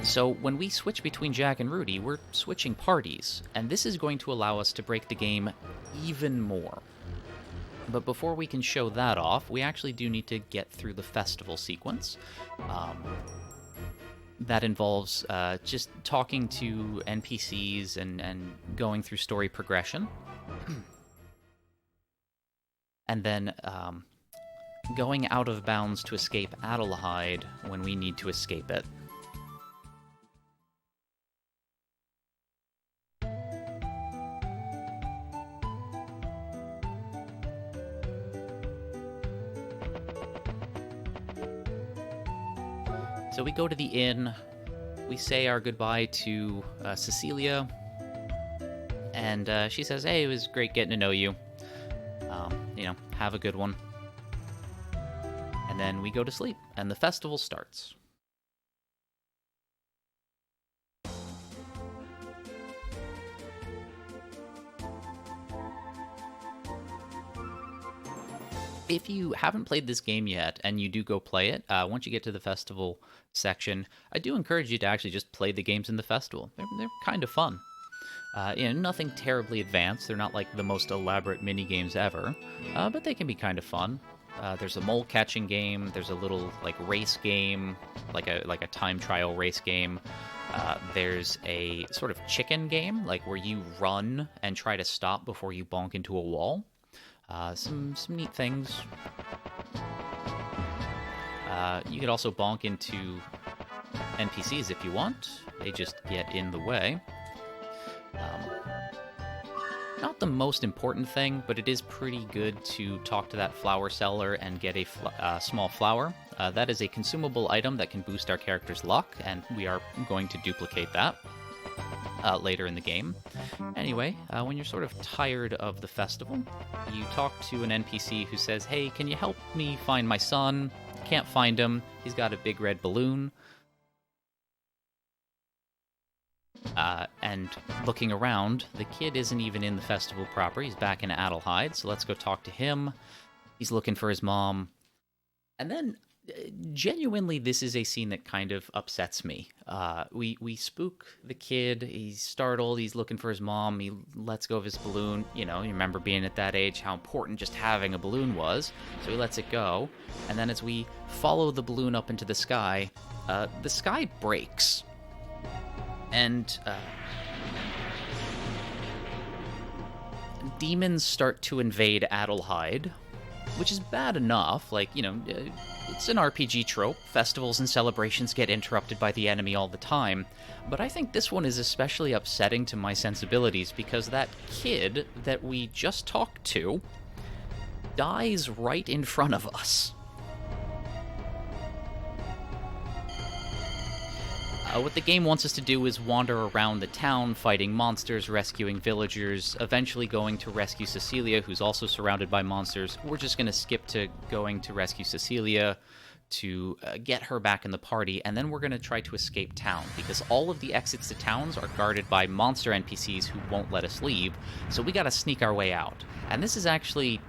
So when we switch between Jack and Rudy, we're switching parties, and this is going to allow us to break the game even more. But before we can show that off, we actually do need to get through the festival sequence. That involves just talking to NPCs and going through story progression. And then going out of bounds to escape Adelheid when we need to escape it. So we go to the inn, we say our goodbye to Cecilia, and she says, hey, it was great getting to know you. Have a good one. And then we go to sleep, and the festival starts. If you haven't played this game yet, and you do go play it, once you get to the festival section, I do encourage you to actually just play the games in the festival. They're kind of fun. Nothing terribly advanced. They're not like the most elaborate mini-games ever, but they can be kind of fun. There's a mole catching game. There's a little race game, like a time trial race game. There's a sort of chicken game, where you run and try to stop before you bonk into a wall. Some neat things. You could also bonk into NPCs if you want. They just get in the way. Not the most important thing, but it is pretty good to talk to that flower seller and get a small flower. That is a consumable item that can boost our character's luck, and we are going to duplicate that later in the game. Anyway, when you're sort of tired of the festival, you talk to an NPC who says, "Hey, can you help me find my son? Can't find him. He's got a big red balloon." And looking around, the kid isn't even in the festival proper. He's back in Adelheid, so let's go talk to him. He's looking for his mom. And then, genuinely, this is a scene that kind of upsets me. We spook the kid. He's startled. He's looking for his mom. He lets go of his balloon. You know, you remember being at that age, how important just having a balloon was. So he lets it go. And then as we follow the balloon up into the sky breaks. And demons start to invade Adelheid, which is bad enough. Like, you know, it's an RPG trope. Festivals and celebrations get interrupted by the enemy all the time. But I think this one is especially upsetting to my sensibilities because that kid that we just talked to dies right in front of us. What the game wants us to do is wander around the town, fighting monsters, rescuing villagers, eventually going to rescue Cecilia, who's also surrounded by monsters. We're just going to skip to going to rescue Cecilia to get her back in the party, and then we're going to try to escape town, because all of the exits to towns are guarded by monster NPCs who won't let us leave, so we got to sneak our way out. And this is actually...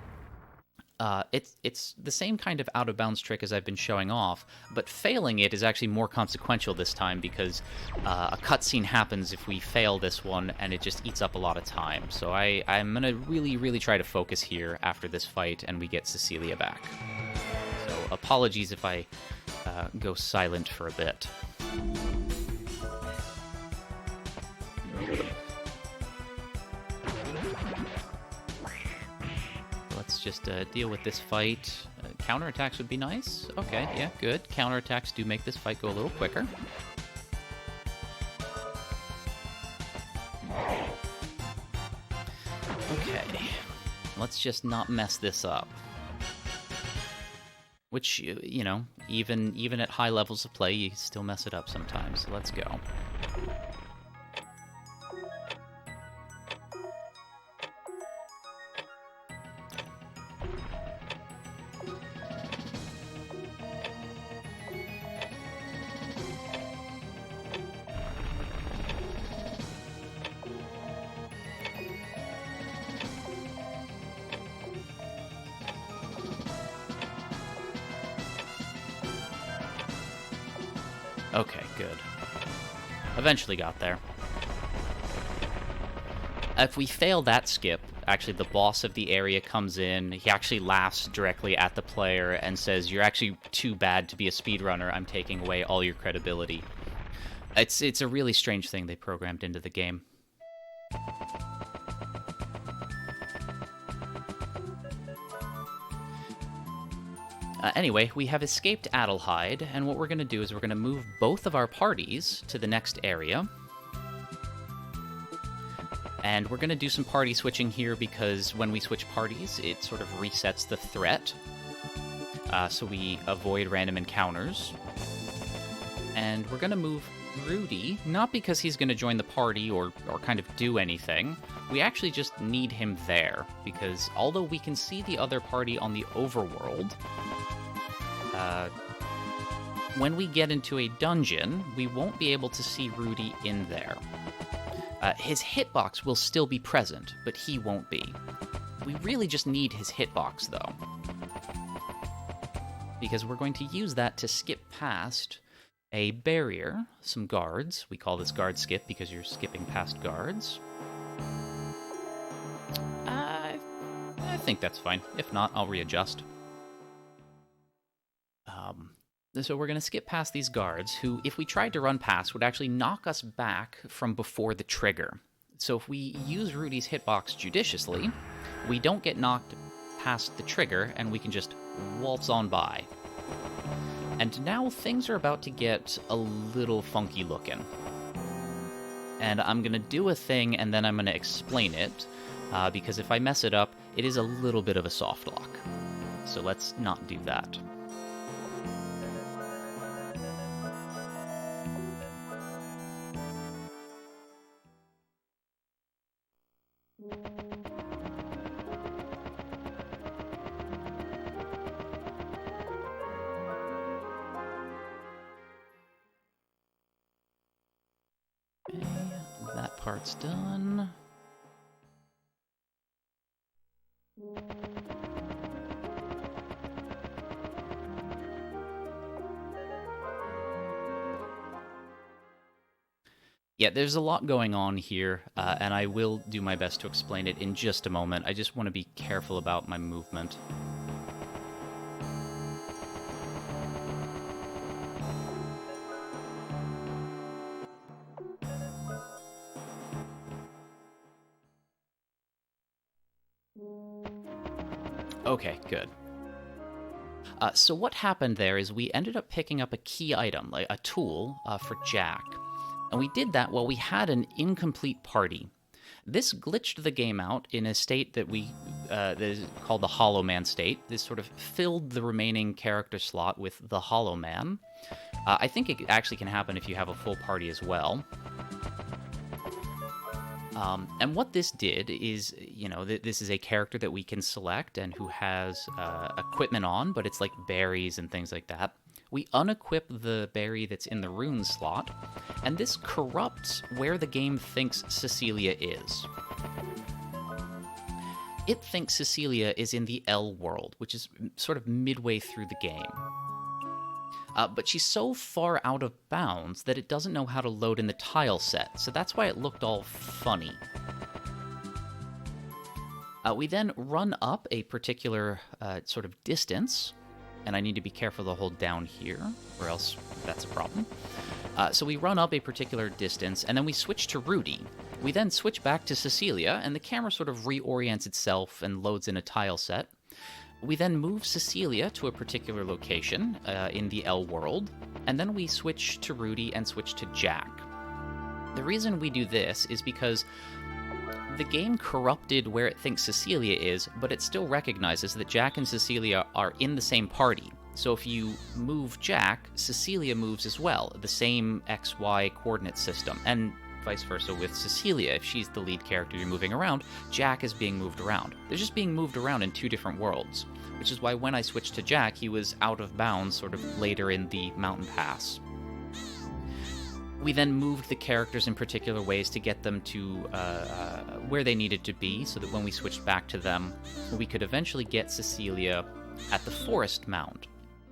it's the same kind of out-of-bounds trick as I've been showing off, but failing it is actually more consequential this time because a cutscene happens if we fail this one, and it just eats up a lot of time. So I'm going to really, really try to focus here after this fight, and we get Cecilia back. So apologies if I go silent for a bit. Let's just deal with this fight. Counterattacks would be nice. Okay, yeah, good. Counterattacks do make this fight go a little quicker. Okay, let's just not mess this up. Which, you know, even at high levels of play, you still mess it up sometimes. So let's go. Okay, good. Eventually got there. If we fail that skip, actually the boss of the area comes in, he actually laughs directly at the player and says, "You're actually too bad to be a speedrunner, I'm taking away all your credibility." It's a really strange thing they programmed into the game. Anyway, we have escaped Adelheid, and what we're going to do is we're going to move both of our parties to the next area. And we're going to do some party switching here because when we switch parties, it sort of resets the threat. So we avoid random encounters. And we're going to move Rudy, not because he's going to join the party or kind of do anything. We actually just need him there, because although we can see the other party on the overworld, when we get into a dungeon, we won't be able to see Rudy in there. His hitbox will still be present, but he won't be. We really just need his hitbox, though, because we're going to use that to skip past a barrier, some guards. We call this guard skip because you're skipping past guards. I think that's fine. If not, I'll readjust. So we're going to skip past these guards, who, if we tried to run past, would actually knock us back from before the trigger. So if we use Rudy's hitbox judiciously, we don't get knocked past the trigger, and we can just waltz on by. And now things are about to get a little funky looking. And I'm going to do a thing, and then I'm going to explain it. because if I mess it up, it is a little bit of a soft lock. So let's not do that. Okay, that part's done. Yeah, there's a lot going on here, and I will do my best to explain it in just a moment. I just want to be careful about my movement. Okay, good. So what happened there is we ended up picking up a key item, like a tool, for Jack. And we did that while we had an incomplete party. This glitched the game out in a state that that is called the Hollow Man state. This sort of filled the remaining character slot with the Hollow Man. I think it actually can happen if you have a full party as well. And what this did is, this is a character that we can select and who has equipment on, but it's like berries and things like that. We unequip the berry that's in the rune slot, and this corrupts where the game thinks Cecilia is. It thinks Cecilia is in the L world, which is sort of midway through the game. But she's so far out of bounds that it doesn't know how to load in the tile set, so that's why it looked all funny. We then run up a particular sort of distance, and I need to be careful to hold down here, or else that's a problem. So we run up a particular distance, and then we switch to Rudy. We then switch back to Cecilia, and the camera sort of reorients itself and loads in a tile set. We then move Cecilia to a particular location in the L world, and then we switch to Rudy and switch to Jack. The reason we do this is because the game corrupted where it thinks Cecilia is, but it still recognizes that Jack and Cecilia are in the same party. So if you move Jack, Cecilia moves as well, the same XY coordinate system, and vice versa with Cecilia. If she's the lead character you're moving around, Jack is being moved around. They're just being moved around in two different worlds, which is why when I switched to Jack, he was out of bounds sort of later in the mountain pass. We then moved the characters in particular ways to get them to where they needed to be, so that when we switched back to them, we could eventually get Cecilia at the forest mound.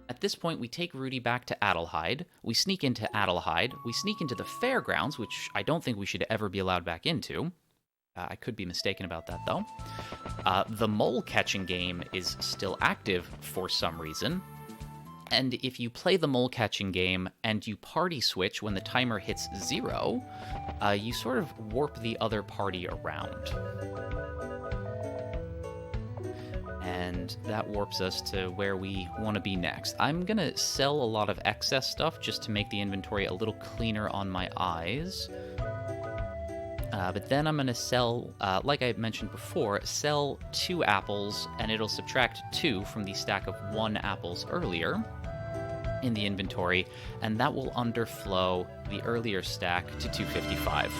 At this point, we take Rudy back to Adelheid, we sneak into Adelheid, we sneak into the fairgrounds, which I don't think we should ever be allowed back into. I could be mistaken about that, though. The mole-catching game is still active for some reason, and if you play the mole-catching game and you party switch when the timer hits 0, you sort of warp the other party around. And that warps us to where we want to be next. I'm going to sell a lot of excess stuff just to make the inventory a little cleaner on my eyes. But then I'm going to sell, like I mentioned before, sell 2 apples, and it'll subtract 2 from the stack of 1 apples earlier in the inventory, and that will underflow the earlier stack to 255.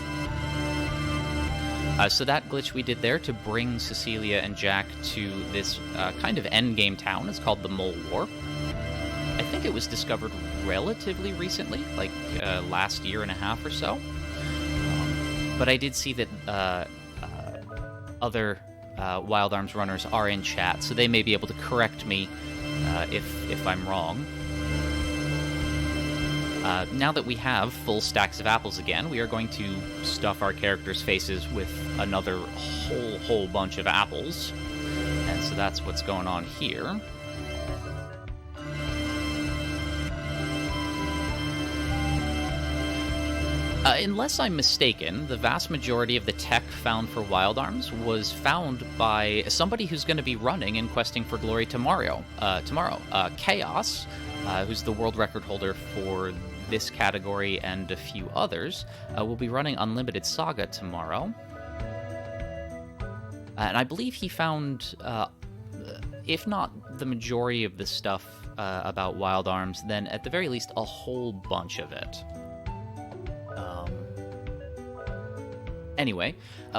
So that glitch we did there to bring Cecilia and Jack to this kind of endgame town is called the Mole Warp. I think it was discovered relatively recently, like last year and a half or so. But I did see that other Wild Arms runners are in chat, so they may be able to correct me if I'm wrong. Now that we have full stacks of apples again, we are going to stuff our characters' faces with another whole bunch of apples. And so that's what's going on here. Unless I'm mistaken, the vast majority of the tech found for Wild Arms was found by somebody who's going to be running and questing for glory tomorrow. Chaos, who's the world record holder for this category and a few others, will be running Unlimited Saga tomorrow. And I believe he found, if not the majority of the stuff about Wild Arms, then at the very least a whole bunch of it. Anyway,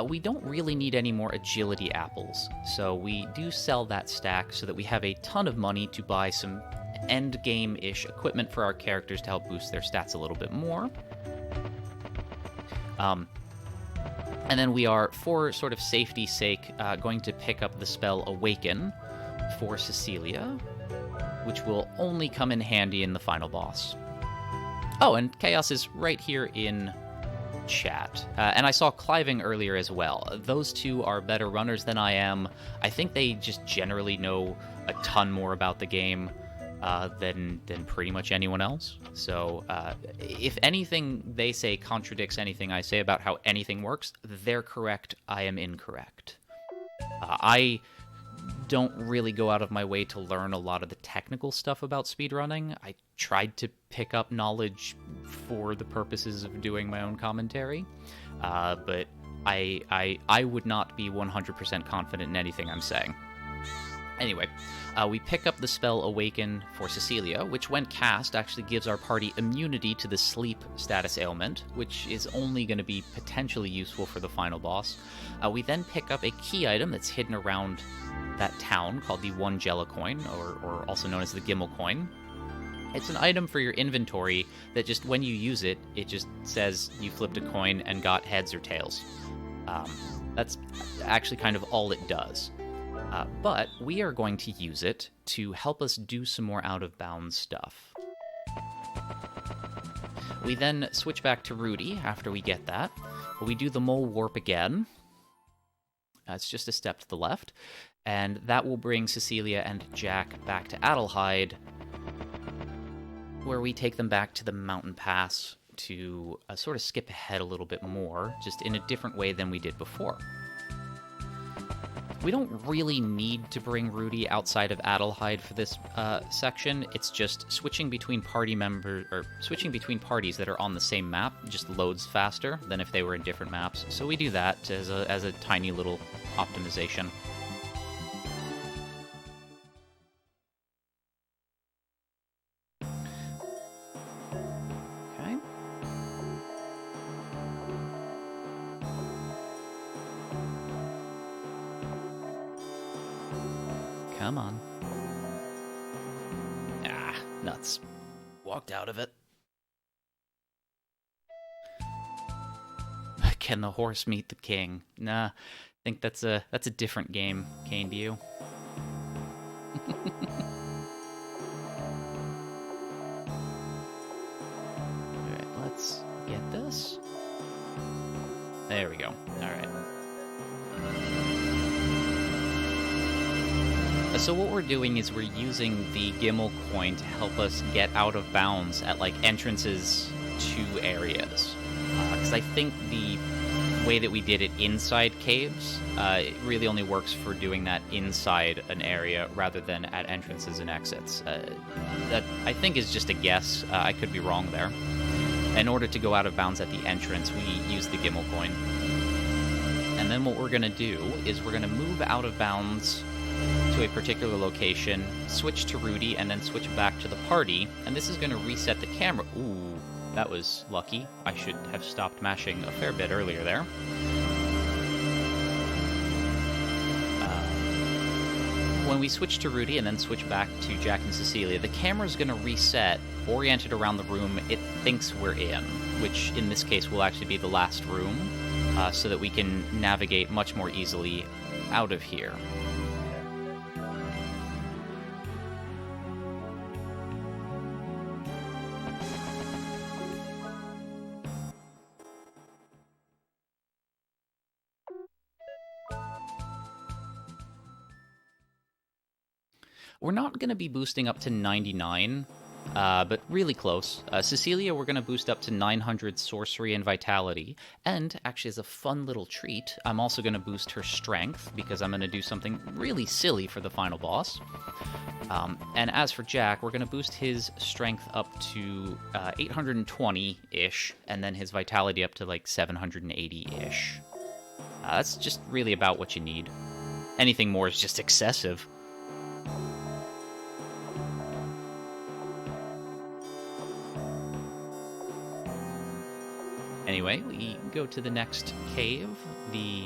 we don't really need any more agility apples, so we do sell that stack so that we have a ton of money to buy some end-game-ish equipment for our characters to help boost their stats a little bit more. And then we are, for sort of safety's sake, going to pick up the spell Awaken for Cecilia, which will only come in handy in the final boss. Oh, and Chaos is right here in chat. And I saw Cliving earlier as well. Those two are better runners than I am. I think they just generally know a ton more about the game than pretty much anyone else. So if anything they say contradicts anything I say about how anything works, they're correct, I am incorrect. I don't really go out of my way to learn a lot of the technical stuff about speedrunning. I tried to pick up knowledge for the purposes of doing my own commentary, but I would not be 100% confident in anything I'm saying. Anyway, we pick up the spell Awaken for Cecilia, which when cast actually gives our party immunity to the sleep status ailment, which is only going to be potentially useful for the final boss. We then pick up a key item that's hidden around that town called the One Gela coin, or also known as the Gimmel coin. It's an item for your inventory that just when you use it, it just says you flipped a coin and got heads or tails. That's actually kind of all it does. But we are going to use it to help us do some more out-of-bounds stuff. We then switch back to Rudy after we get that. We do the mole warp again. It's just a step to the left. And that will bring Cecilia and Jack back to Adelheid, where we take them back to the mountain pass to sort of skip ahead a little bit more, just in a different way than we did before. We don't really need to bring Rudy outside of Adelheid for this section. It's just switching between parties that are on the same map just loads faster than if they were in different maps. So we do that as a tiny little optimization. Come on. Ah, nuts. Walked out of it. Can the horse meet the king? Nah, I think that's a different game, Kane, to you. Alright, let's get this. There we go. Alright. So what we're doing is we're using the Gimmel coin to help us get out of bounds at, like, entrances to areas. Because I think the way that we did it inside caves, it really only works for doing that inside an area rather than at entrances and exits. That, I think, is just a guess. I could be wrong there. In order to go out of bounds at the entrance, we use the Gimmel coin. And then what we're going to do is we're going to move out of bounds to a particular location, switch to Rudy, and then switch back to the party, and this is going to reset the camera. Ooh, that was lucky. I should have stopped mashing a fair bit earlier there. When we switch to Rudy and then switch back to Jack and Cecilia, the camera's going to reset, oriented around the room it thinks we're in, which in this case will actually be the last room, so that we can navigate much more easily out of here. We're not going to be boosting up to 99, but really close. Cecilia, we're going to boost up to 900 Sorcery and Vitality. And, actually, as a fun little treat, I'm also going to boost her Strength, because I'm going to do something really silly for the final boss. And as for Jack, we're going to boost his Strength up to 820-ish, and then his Vitality up to, like, 780-ish. That's just really about what you need. Anything more is just excessive. Anyway, we go to the next cave, the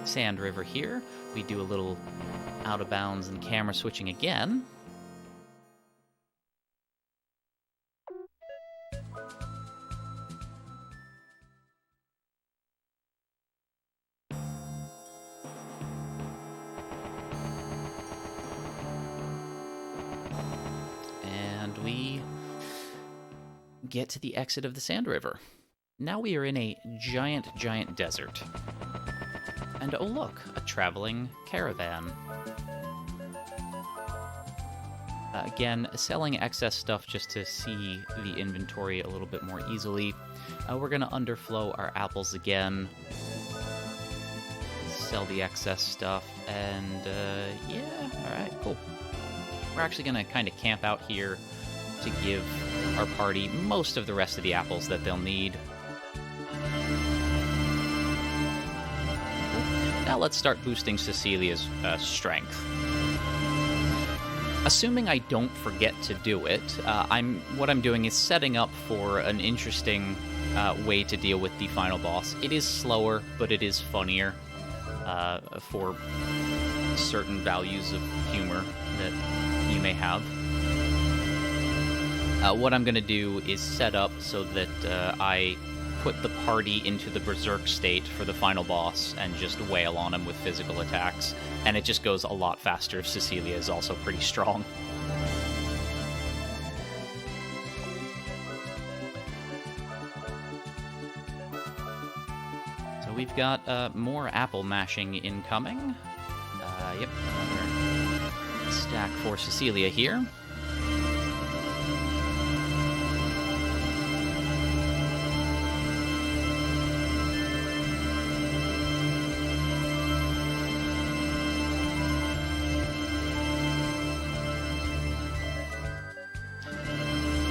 Sand River here. We do a little out of bounds and camera switching again. And we get to the exit of the Sand River. Now we are in a giant, giant desert. And oh look, a traveling caravan. Again, selling excess stuff just to see the inventory a little bit more easily. We're going to underflow our apples again. Sell the excess stuff, and yeah, alright, cool. We're actually going to kind of camp out here to give our party most of the rest of the apples that they'll need. Now let's start boosting Cecilia's strength. Assuming I don't forget to do it, what I'm doing is setting up for an interesting way to deal with the final boss. It is slower, but it is funnier for certain values of humor that you may have. What I'm going to do is set up so that I put the party into the berserk state for the final boss and just wail on him with physical attacks. And it just goes a lot faster if Cecilia is also pretty strong. So we've got more apple mashing incoming. Yep, another stack for Cecilia here.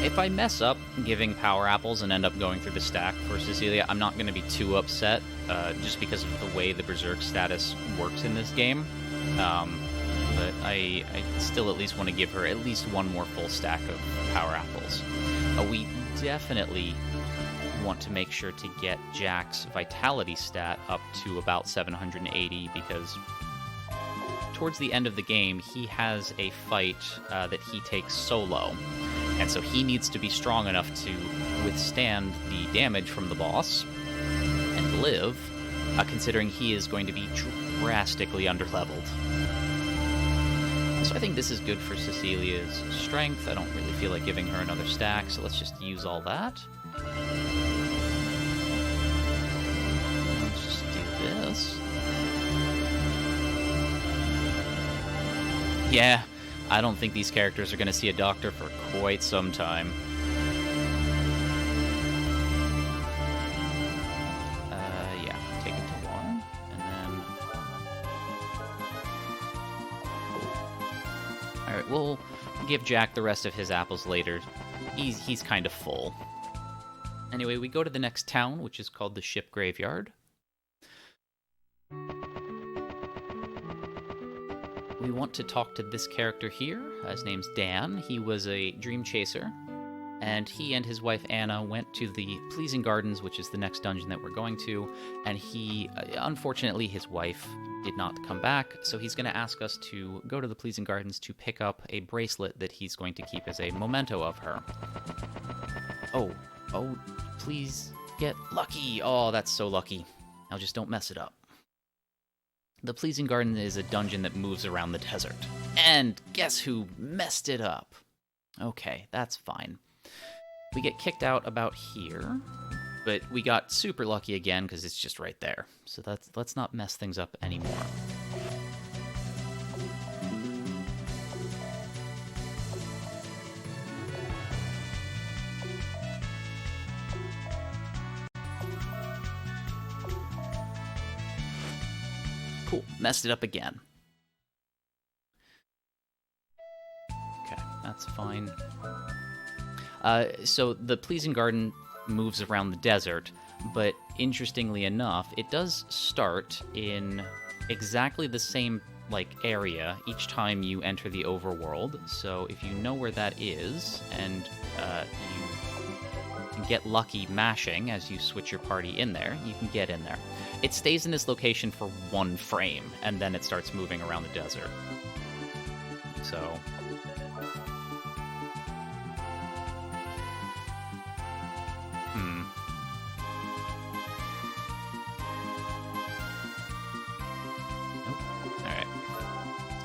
If I mess up giving power apples and end up going through the stack for Cecilia, I'm not going to be too upset, just because of the way the berserk status works in this game. But I still at least want to give her at least one more full stack of power apples. We definitely want to make sure to get Jack's vitality stat up to about 780, because towards the end of the game, he has a fight that he takes solo. And so he needs to be strong enough to withstand the damage from the boss and live, considering he is going to be drastically underleveled. So I think this is good for Cecilia's strength. I don't really feel like giving her another stack, so let's just use all that. Let's just do this. Yeah. I don't think these characters are going to see a doctor for quite some time. Yeah, take it to 1, and then... Cool. Alright, we'll give Jack the rest of his apples later. He's kind of full. Anyway, we go to the next town, which is called the Ship Graveyard. We want to talk to this character here. His name's Dan. He was a dream chaser, and he and his wife Anna went to the Pleasing Gardens, which is the next dungeon that we're going to, and unfortunately, his wife did not come back, so he's going to ask us to go to the Pleasing Gardens to pick up a bracelet that he's going to keep as a memento of her. Oh, please get lucky. Oh, that's so lucky. Now just don't mess it up. The Pleasing Garden is a dungeon that moves around the desert. And guess who messed it up? Okay, that's fine. We get kicked out about here, but we got super lucky again because it's just right there. So let's not mess things up anymore. Cool, messed it up again. Okay, that's fine. So the Pleasing Garden moves around the desert, but interestingly enough, it does start in exactly the same, like, area each time you enter the overworld. So if you know where that is, and you can get lucky mashing as you switch your party in there, you can get in there. It stays in this location for 1 frame, and then it starts moving around the desert. So...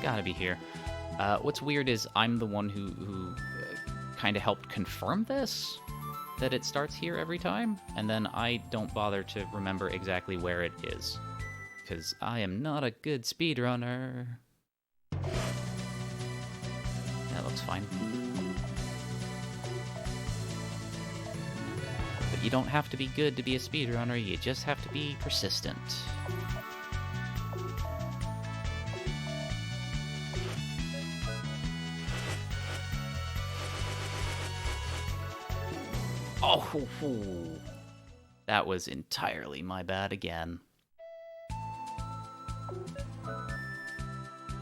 gotta be here. What's weird is I'm the one who kind of helped confirm this, that it starts here every time, and then I don't bother to remember exactly where it is, because I am not a good speedrunner. That looks fine. But you don't have to be good to be a speedrunner, you just have to be persistent. Oh, that was entirely my bad again.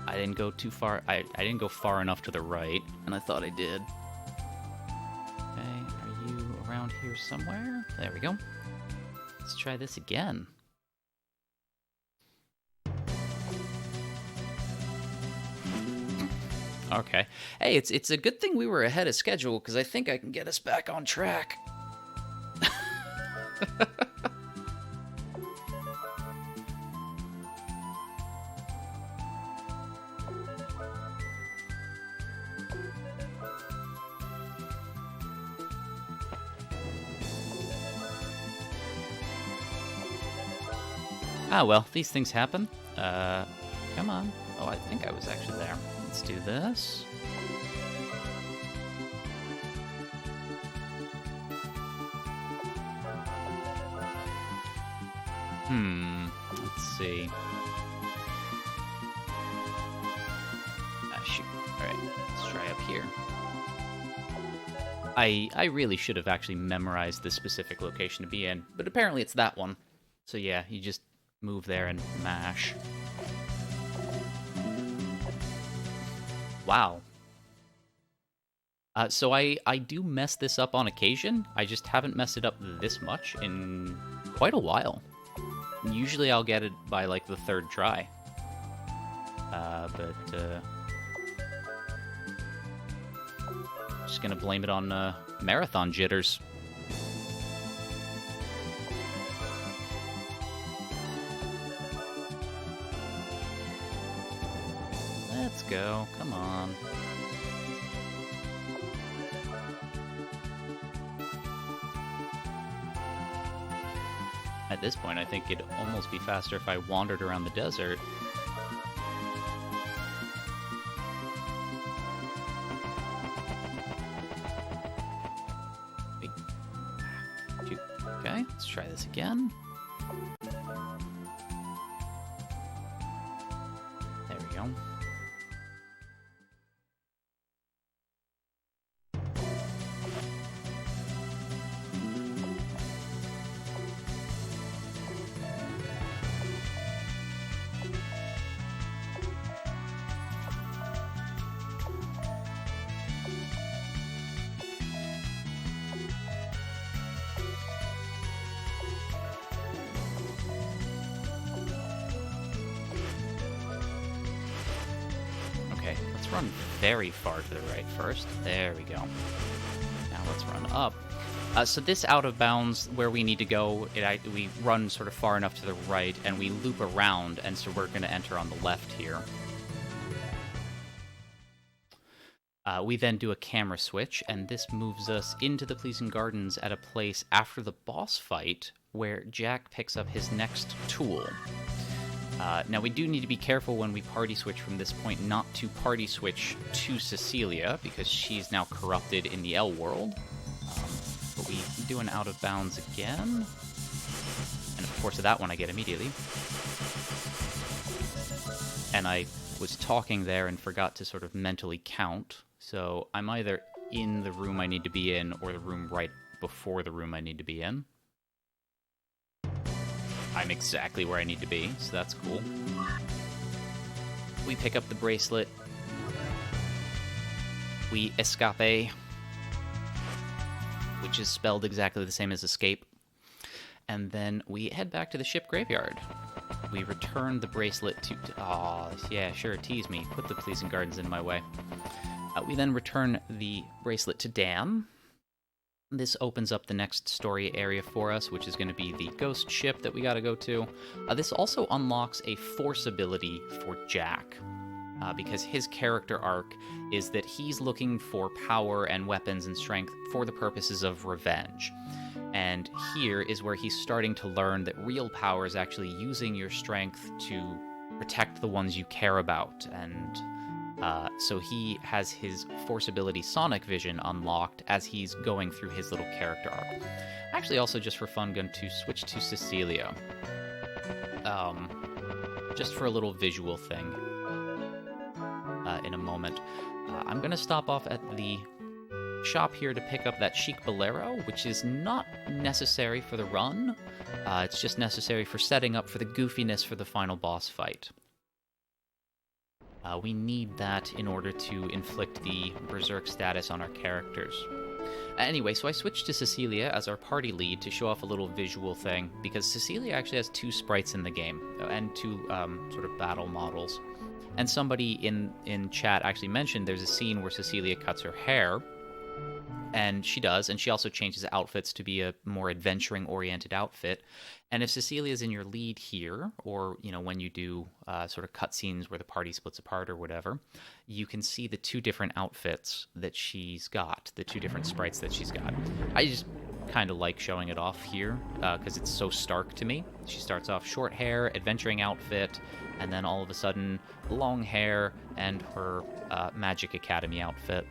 I didn't go too far. I didn't go far enough to the right, and I thought I did. Okay, are you around here somewhere? There we go. Let's try this again. Okay. Hey, it's a good thing we were ahead of schedule, because I think I can get us back on track. Ah, well, these things happen. Come on. Oh, I think I was actually there. Let's do this. Let's see. Ah, shoot. Alright, let's try up here. I really should have actually memorized the specific location to be in, but apparently it's that one. So yeah, you just move there and mash. Wow. So I do mess this up on occasion. I just haven't messed it up this much in quite a while. Usually I'll get it by, like, the 3rd try. Just gonna blame it on marathon jitters. Let's go. Come on. At this point, I think it'd almost be faster if I wandered around the desert. Okay, let's try this again. There we go. Let's run very far to the right first. There we go. Now let's run up. So this out of bounds, where we need to go, we run sort of far enough to the right, and we loop around, and so we're going to enter on the left here. We then do a camera switch, and this moves us into the Pleasing Gardens at a place after the boss fight, where Jack picks up his next tool. Now, we do need to be careful when we party switch from this point not to party switch to Cecilia, because she's now corrupted in the L world. But we do an out of bounds again. And of course, that one I get immediately. And I was talking there and forgot to sort of mentally count. So I'm either in the room I need to be in, or the room right before the room I need to be in. I'm exactly where I need to be, so that's cool. We pick up the bracelet. We escape, which is spelled exactly the same as escape. And then we head back to the ship graveyard. We return the bracelet to... Aw, yeah, sure, tease me. Put the pleasing gardens in my way. We then return the bracelet to Dan. This opens up the next story area for us, which is going to be the ghost ship that we got to go to. This also unlocks a force ability for Jack, because his character arc is that he's looking for power and weapons and strength for the purposes of revenge. And here is where he's starting to learn that real power is actually using your strength to protect the ones you care about. And so he has his force ability Sonic Vision unlocked as he's going through his little character arc. Actually, also just for fun, going to switch to Cecilia. Just for a little visual thing in a moment. I'm going to stop off at the shop here to pick up that chic bolero, which is not necessary for the run. It's just necessary for setting up for the goofiness for the final boss fight. We need that in order to inflict the berserk status on our characters. Anyway, so I switched to Cecilia as our party lead to show off a little visual thing, because Cecilia actually has 2 sprites in the game, and 2 sort of battle models. And somebody in chat actually mentioned there's a scene where Cecilia cuts her hair, and she does, and she also changes outfits to be a more adventuring-oriented outfit. And if Cecilia's in your lead here, or, you know, when you do sort of cutscenes where the party splits apart or whatever, you can see the 2 different outfits that she's got, the 2 different sprites that she's got. I just kind of like showing it off here, because it's so stark to me. She starts off short hair, adventuring outfit, and then all of a sudden, long hair, and her Magic Academy outfit.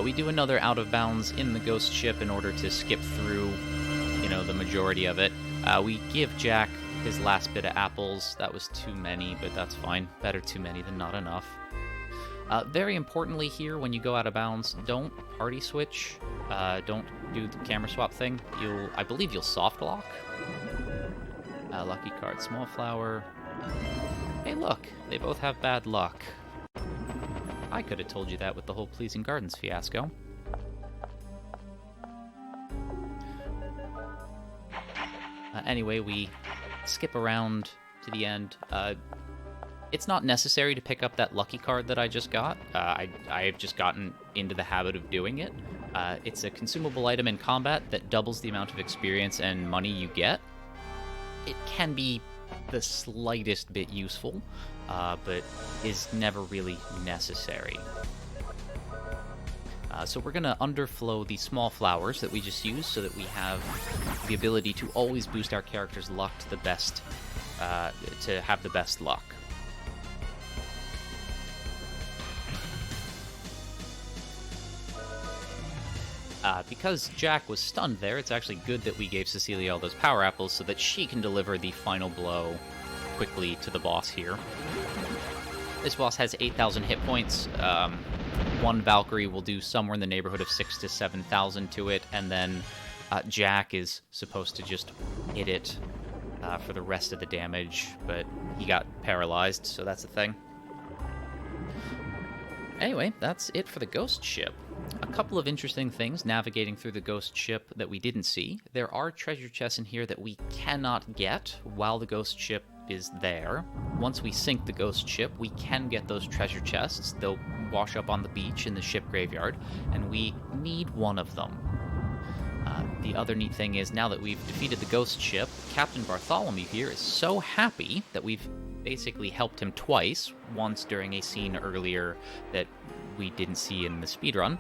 We do another out of bounds in the ghost ship in order to skip through, you know, the majority of it. We give Jack his last bit of apples. That was too many, but that's fine. Better too many than not enough. Very importantly here, when you go out of bounds, don't party switch. Don't do the camera swap thing. I believe you'll soft lock. Lucky card, small flower. Hey, look, they both have bad luck. I could have told you that with the whole Pleasing Gardens fiasco. Anyway, we skip around to the end. It's not necessary to pick up that lucky card that I just got. I've just gotten into the habit of doing it. It's a consumable item in combat that doubles the amount of experience and money you get. It can be the slightest bit useful, but is never really necessary. So we're going to underflow the small flowers that we just used so that we have the ability to always boost our character's luck to the best, to have the best luck. Because Jack was stunned there, it's actually good that we gave Cecilia all those power apples so that she can deliver the final blow quickly to the boss here. This boss has 8,000 hit points. One Valkyrie will do somewhere in the neighborhood of 6,000 to 7,000 to it, and then Jack is supposed to just hit it for the rest of the damage, but he got paralyzed, so that's the thing. Anyway, that's it for the ghost ship. A couple of interesting things navigating through the ghost ship that we didn't see. There are treasure chests in here that we cannot get while the ghost ship is there. Once we sink the ghost ship, we can get those treasure chests. They'll wash up on the beach in the ship graveyard, and we need one of them. The other neat thing is, now that we've defeated the ghost ship, Captain Bartholomew here is so happy that we've basically helped him twice, once during a scene earlier that we didn't see in the speedrun,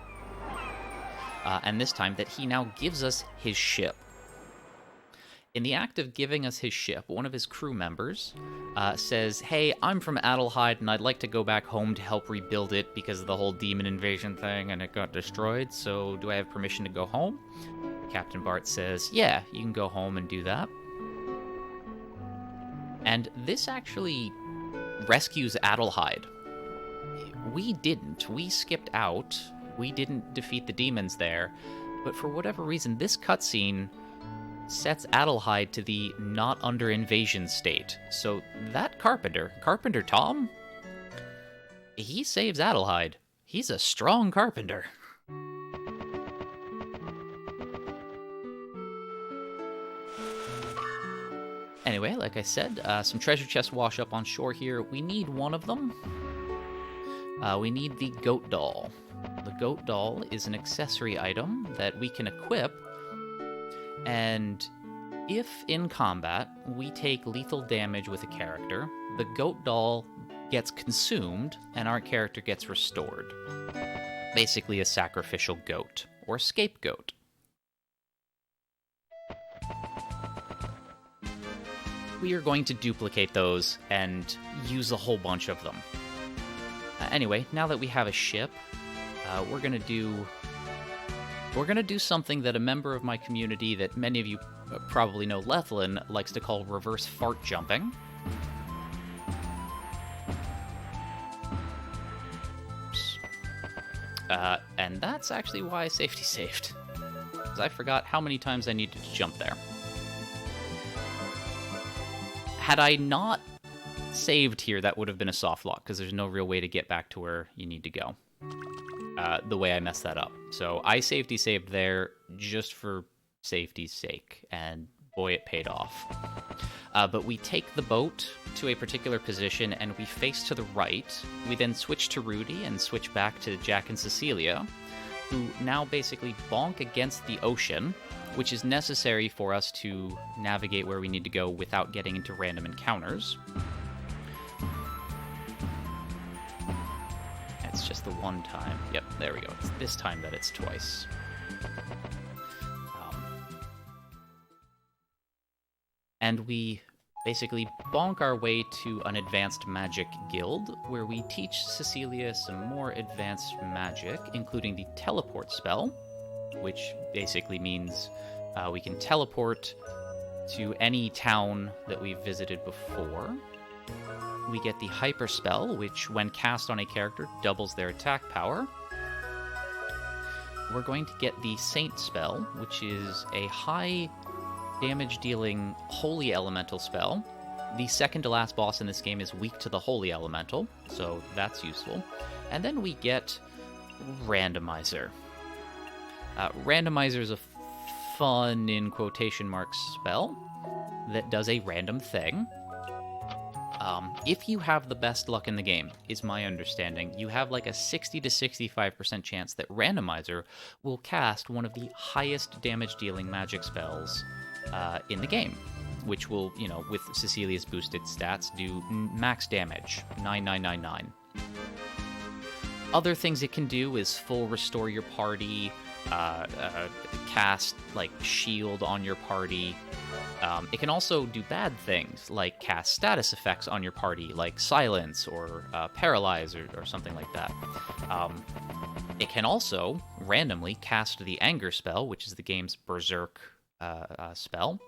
and this time that he now gives us his ship. In the act of giving us his ship, one of his crew members says, "Hey, I'm from Adelheid, and I'd like to go back home to help rebuild it because of the whole demon invasion thing, and it got destroyed, so do I have permission to go home?" Captain Bart says, "Yeah, you can go home and do that." And this actually rescues Adelheid we didn't. We skipped out. We didn't defeat the demons there. But for whatever reason, this cutscene sets Adelheid to the not under invasion state. So that Carpenter Tom, he saves Adelheid. He's a strong Carpenter. Anyway, like I said, some treasure chests wash up on shore here. We need one of them. We need the goat doll. The goat doll is an accessory item that we can equip, and if in combat we take lethal damage with a character, the goat doll gets consumed and our character gets restored. Basically a sacrificial goat, or scapegoat. We are going to duplicate those and use a whole bunch of them. Anyway, now that we have a ship, we're gonna do something that a member of my community that many of you probably know, Lethlin, likes to call reverse fart jumping. Oops. And that's actually why I safety saved, because I forgot how many times I needed to jump there. Had I not saved here, that would have been a soft lock, because there's no real way to get back to where you need to go. The way I messed that up. So I safety saved there just for safety's sake, and boy, it paid off. But we take the boat to a particular position, and we face to the right. We then switch to Rudy and switch back to Jack and Cecilia, who now basically bonk against the ocean, which is necessary for us to navigate where we need to go without getting into random encounters. It's just the one time. Yep, there we go. It's this time that it's twice. And we basically bonk our way to an advanced magic guild, where we teach Cecilia some more advanced magic, including the teleport spell, which basically means we can teleport to any town that we've visited before. We get the hyper spell, which when cast on a character doubles their attack power. We're going to get the Saint spell, which is a high damage dealing holy elemental spell. The second to last boss in this game is weak to the holy elemental, so that's useful. And then we get randomizer. Randomizer is a fun, in quotation marks, spell that does a random thing. If you have the best luck in the game, is my understanding, you have like a 60 to 65% chance that Randomizer will cast one of the highest damage dealing magic spells in the game, which will, you know, with Cecilia's boosted stats, do max damage, 9999. Other things it can do is full restore your party, cast like shield on your party. It can also do bad things, like cast status effects on your party, like silence or paralyze or something like that. It can also randomly cast the anger spell, which is the game's berserk spell.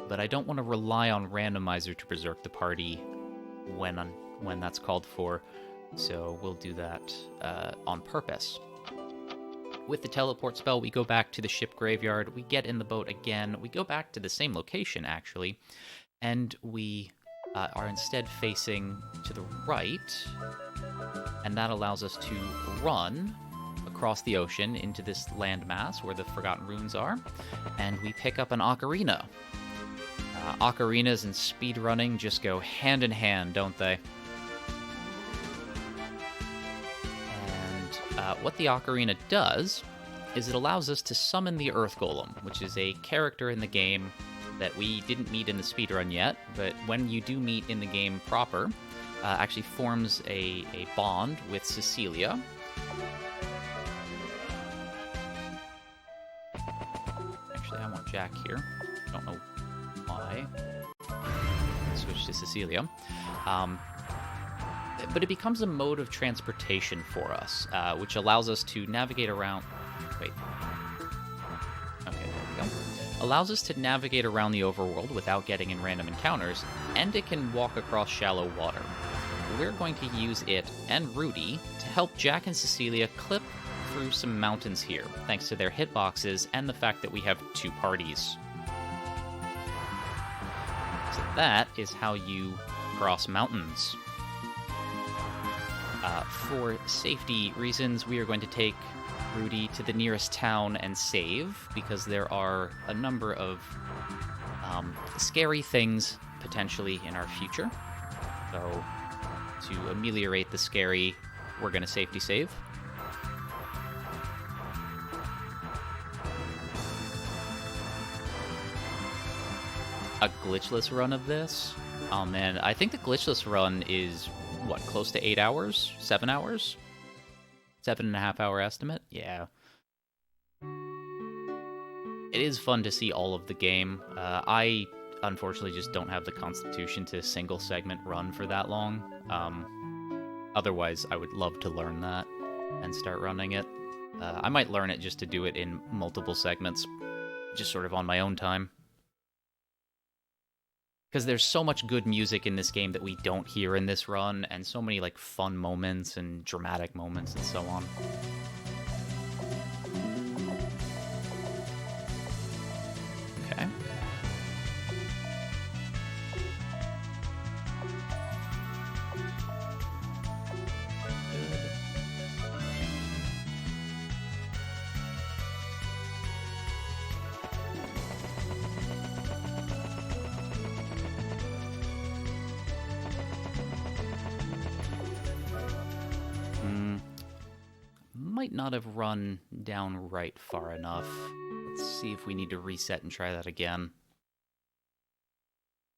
But I don't want to rely on randomizer to berserk the party when that's called for, so we'll do that on purpose. With the teleport spell, we go back to the ship graveyard, we get in the boat again, we go back to the same location, actually, and we are instead facing to the right, and that allows us to run across the ocean into this landmass where the Forgotten Ruins are, and we pick up an ocarina. Ocarinas and speedrunning just go hand in hand, don't they? What the ocarina does is it allows us to summon the Earth Golem, which is a character in the game that we didn't meet in the speedrun yet, but when you do meet in the game proper, actually forms a bond with Cecilia. Actually, I want Jack here. Don't know why. Switch to Cecilia. But it becomes a mode of transportation for us, which allows us to navigate around... Wait. Okay, there we go. allows us to navigate around the overworld without getting in random encounters, and it can walk across shallow water. We're going to use it and Rudy to help Jack and Cecilia clip through some mountains here, thanks to their hitboxes and the fact that we have 2 parties. So that is how you cross mountains. For safety reasons, we are going to take Rudy to the nearest town and save, because there are a number of scary things potentially in our future. So to ameliorate the scary, we're going to safety save. A glitchless run of this? Oh man, I think the glitchless run is, what, close to 8 hours? 7 hours? 7.5 hour estimate? Yeah. It is fun to see all of the game. I, unfortunately, just don't have the constitution to single segment run for that long. Otherwise, I would love to learn that and start running it. I might learn it just to do it in multiple segments, just sort of on my own time. Because there's so much good music in this game that we don't hear in this run, and so many like fun moments and dramatic moments and so on. Okay. Might not have run down right far enough. Let's see if we need to reset and try that again.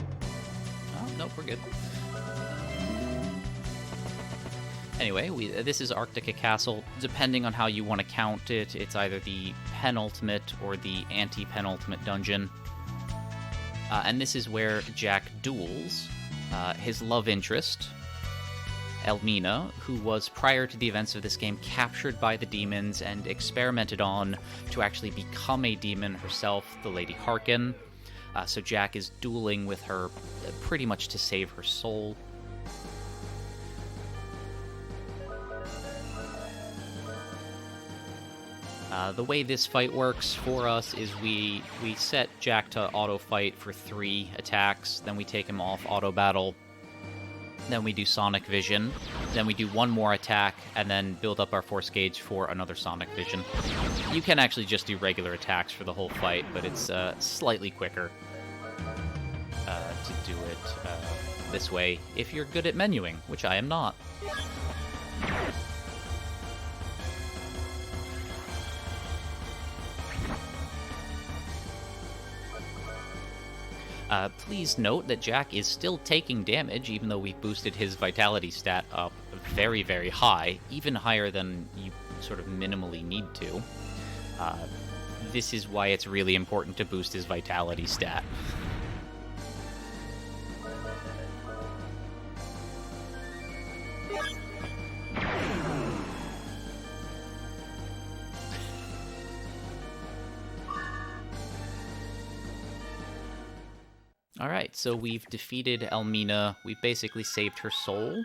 Oh, nope, we're good. Anyway, this is Arctica Castle. Depending on how you want to count it, it's either the penultimate or the anti-penultimate dungeon. And this is where Jack duels his love interest, Elmina, who was, prior to the events of this game, captured by the demons and experimented on to actually become a demon herself, the Lady Harkin. So Jack is dueling with her pretty much to save her soul. The way this fight works for us is we set Jack to auto fight for 3 attacks, then we take him off auto battle. Then we do Sonic Vision, then we do 1 more attack, and then build up our Force Gauge for another Sonic Vision. You can actually just do regular attacks for the whole fight, but it's slightly quicker to do it this way if you're good at menuing, which I am not. Please note that Jack is still taking damage, even though we've boosted his vitality stat up very, very high, even higher than you sort of minimally need to. This is why it's really important to boost his vitality stat. Alright, so we've defeated Elmina. We've basically saved her soul.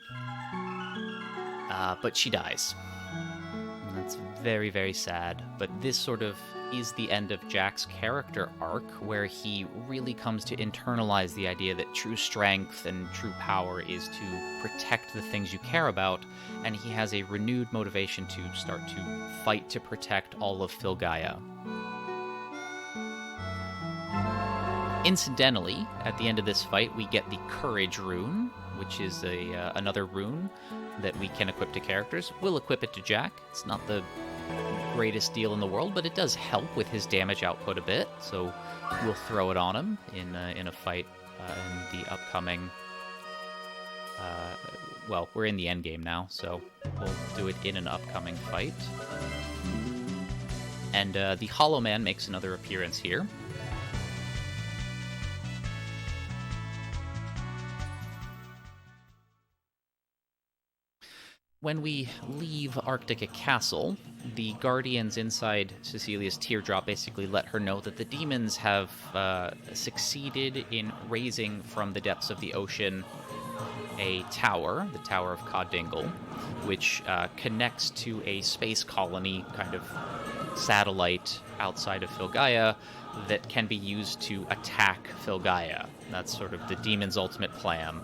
But she dies. And that's very, very sad. But this sort of is the end of Jack's character arc, where he really comes to internalize the idea that true strength and true power is to protect the things you care about, and he has a renewed motivation to start to fight to protect all of Filgaia. Incidentally, at the end of this fight, we get the Courage rune, which is another rune that we can equip to characters. We'll equip it to Jack. It's not the greatest deal in the world, but it does help with his damage output a bit, so we'll throw it on him in a fight in the upcoming... well, we're in the endgame now, so we'll do it in an upcoming fight. And the Hollow Man makes another appearance here. When we leave Arctica Castle, the guardians inside Cecilia's teardrop basically let her know that the demons have succeeded in raising from the depths of the ocean a tower, the Tower of Caudingle, which connects to a space colony kind of satellite outside of Filgaia that can be used to attack Filgaia. That's sort of the demon's ultimate plan.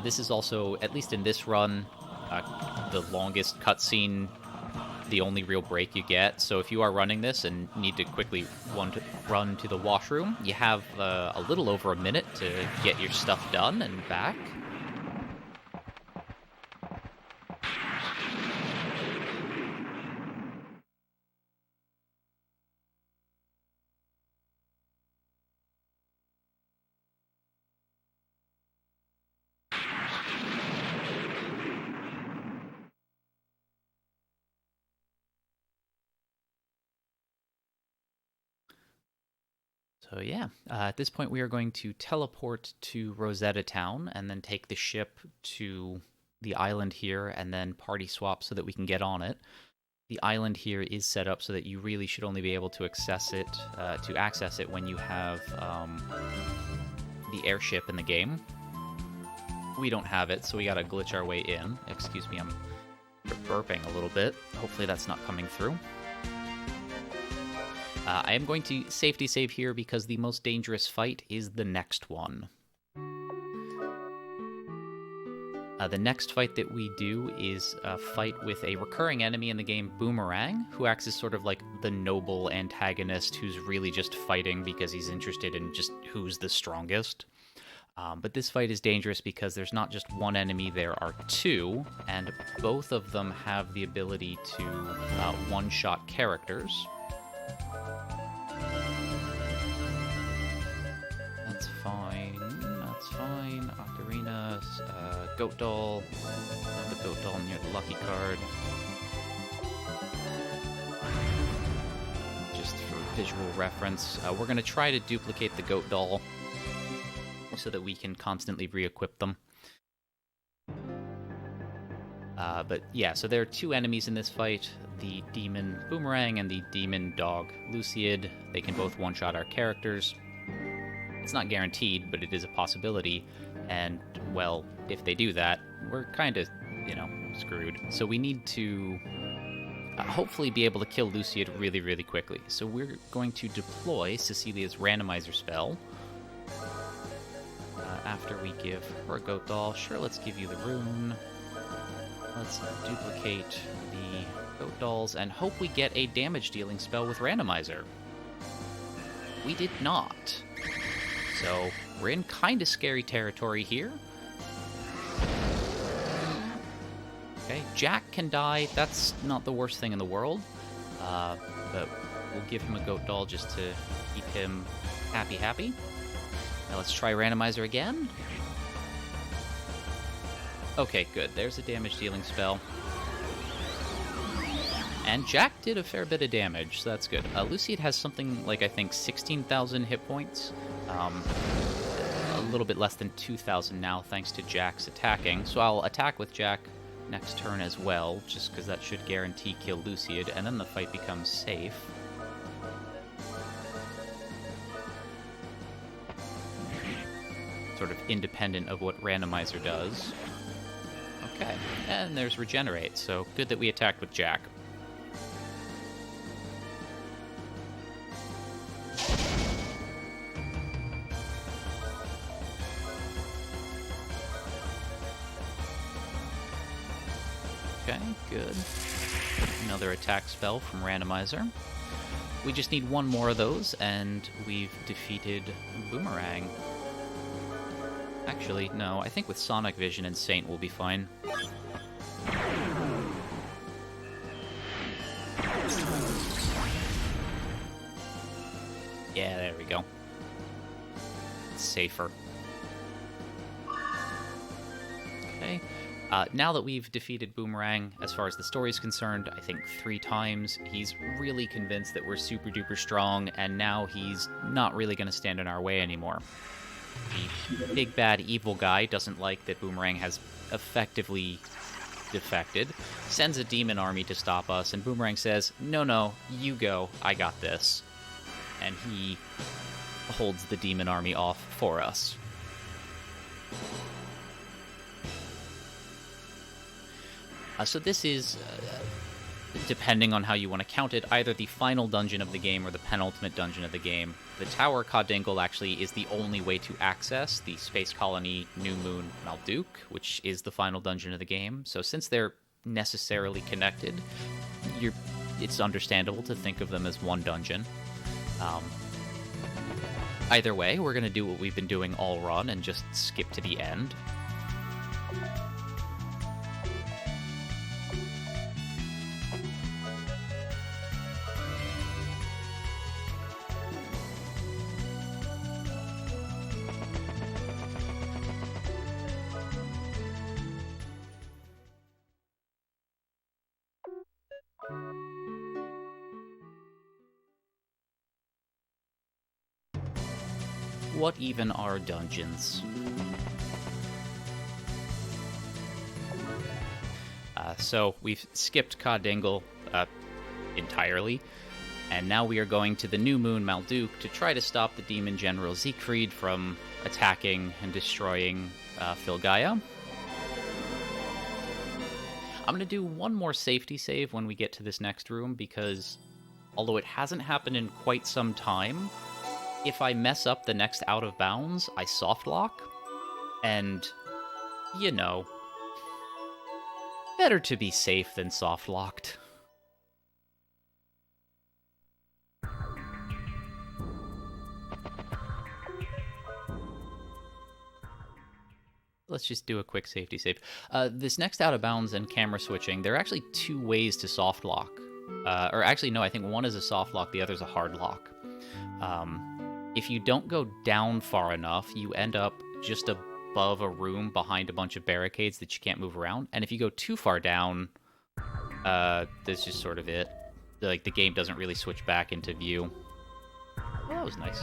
This is also, at least in this run, the longest cutscene, the only real break you get. So if you are running this and need to quickly run to the washroom, you have a little over a minute to get your stuff done and back. So yeah, at this point we are going to teleport to Rosetta Town and then take the ship to the island here and then party swap so that we can get on it. The island here is set up so that you really should only be able to access it when you have the airship in the game. We don't have it, so we gotta glitch our way in. Excuse me, I'm burping a little bit. Hopefully that's not coming through. I am going to safety save here because the most dangerous fight is the next one. The next fight that we do is a fight with a recurring enemy in the game, Boomerang, who acts as sort of like the noble antagonist who's really just fighting because he's interested in just who's the strongest. But this fight is dangerous because there's not just one enemy, there are two, and both of them have the ability to one-shot characters. That's fine. Ocarina, Goat Doll. The Goat Doll near the lucky card. Just for visual reference, we're going to try to duplicate the Goat Doll so that we can constantly re-equip them. But yeah, so there are two enemies in this fight, the Demon Boomerang and the Demon Dog Luciad. They can both one-shot our characters. It's not guaranteed, but it is a possibility, and, well, if they do that, we're kind of, screwed. So we need to hopefully be able to kill Luciad really, really quickly. So we're going to deploy Cecilia's randomizer spell. After we give her a Goat Doll, sure, let's give you the rune. Let's duplicate the Goat Dolls and hope we get a damage-dealing spell with randomizer. We did not. So we're in kind of scary territory here. Okay, Jack can die. That's not the worst thing in the world. But we'll give him a Goat Doll just to keep him happy. Now let's try randomizer again. Okay, good. There's a damage-dealing spell. And Jack did a fair bit of damage, so that's good. Luciad has something like, I think, 16,000 hit points. A little bit less than 2,000 now, thanks to Jack's attacking. So I'll attack with Jack next turn as well, just because that should guarantee kill Luciad, and then the fight becomes safe. Sort of independent of what randomizer does. Okay, and there's regenerate, so good that we attacked with Jack. Okay, good. Another attack spell from randomizer. We just need one more of those, and we've defeated Boomerang. Actually, no, I think with Sonic Vision and Saint we'll be fine. Yeah, there we go. It's safer. Okay. Now that we've defeated Boomerang, as far as the story's concerned, I think 3 times, he's really convinced that we're super duper strong, and now he's not really going to stand in our way anymore. The big bad evil guy doesn't like that Boomerang has effectively defected, sends a demon army to stop us, and Boomerang says, no, you go, I got this. And he holds the demon army off for us. So this is, depending on how you want to count it, either the final dungeon of the game or the penultimate dungeon of the game. The Tower Caudingle actually is the only way to access the Space Colony New Moon Malduk, which is the final dungeon of the game. So since they're necessarily connected, it's understandable to think of them as one dungeon. Either way, we're going to do what we've been doing all run and just skip to the end. What even are dungeons? So we've skipped Caudingle entirely, and now we are going to the New Moon Malduk to try to stop the Demon General Siegfried from attacking and destroying Filgaia. I'm going to do one more safety save when we get to this next room, because although it hasn't happened in quite some time, if I mess up the next out of bounds, I soft lock, and, you know, better to be safe than soft locked. Let's just do a quick safety save. This next out of bounds and camera switching, there are actually 2 ways to soft lock. Or actually, no, I think one is a soft lock, the other's a hard lock. If you don't go down far enough, you end up just above a room behind a bunch of barricades that you can't move around. And if you go too far down, that's just sort of it. Like, the game doesn't really switch back into view. Oh, that was nice.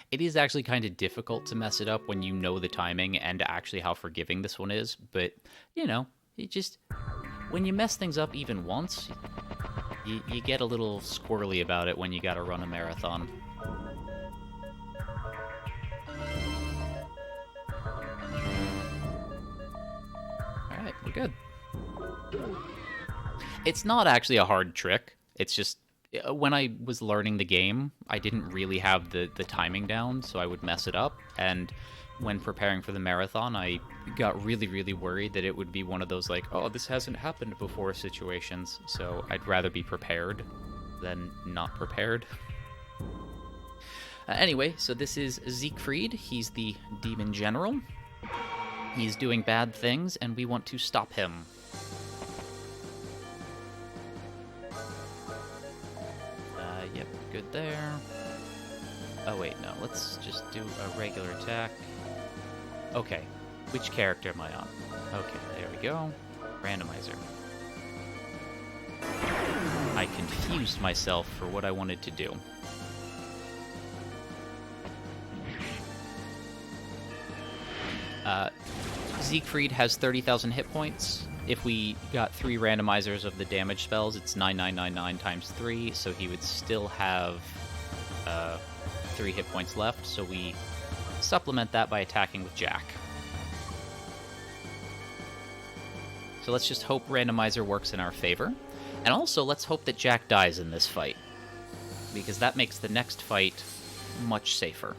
It is actually kind of difficult to mess it up when you know the timing and actually how forgiving this one is, but, you know, it just, when you mess things up even once, you get a little squirrely about it when you gotta run a marathon. Alright, we're good. It's not actually a hard trick, it's just, when I was learning the game, I didn't really have the timing down, so I would mess it up, and when preparing for the marathon, I got really, really worried that it would be one of those, like, oh, this hasn't happened before situations, so I'd rather be prepared than not prepared. Anyway, so this is Siegfried. He's the Demon General. He's doing bad things, and we want to stop him. Yep, good there. Oh wait, no, let's just do a regular attack. Okay, which character am I on? Okay, there we go. Randomizer. I confused myself for what I wanted to do. Siegfried has 30,000 hit points. If we got 3 randomizers of the damage spells, it's 9999 times 3, so he would still have 3 hit points left, so we supplement that by attacking with Jack. So let's just hope randomizer works in our favor. And also, let's hope that Jack dies in this fight, because that makes the next fight much safer.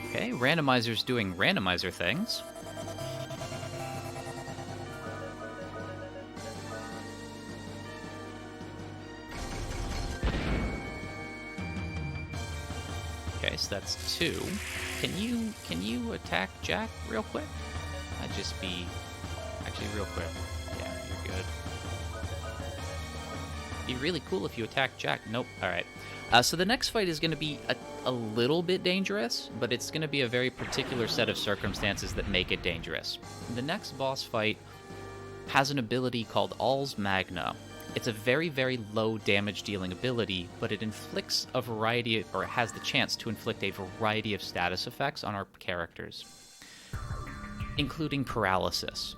Okay, randomizer's doing randomizer things. Okay, so that's 2. Can you attack Jack real quick? I'd just be actually real quick. Yeah, you're good. Be really cool if you attack Jack. Nope. All right. So the next fight is going to be a little bit dangerous, but it's going to be a very particular set of circumstances that make it dangerous. The next boss fight has an ability called All's Magna. It's a very, very low damage dealing ability, but it inflicts a variety, or it has the chance to inflict a variety of status effects on our characters, including paralysis.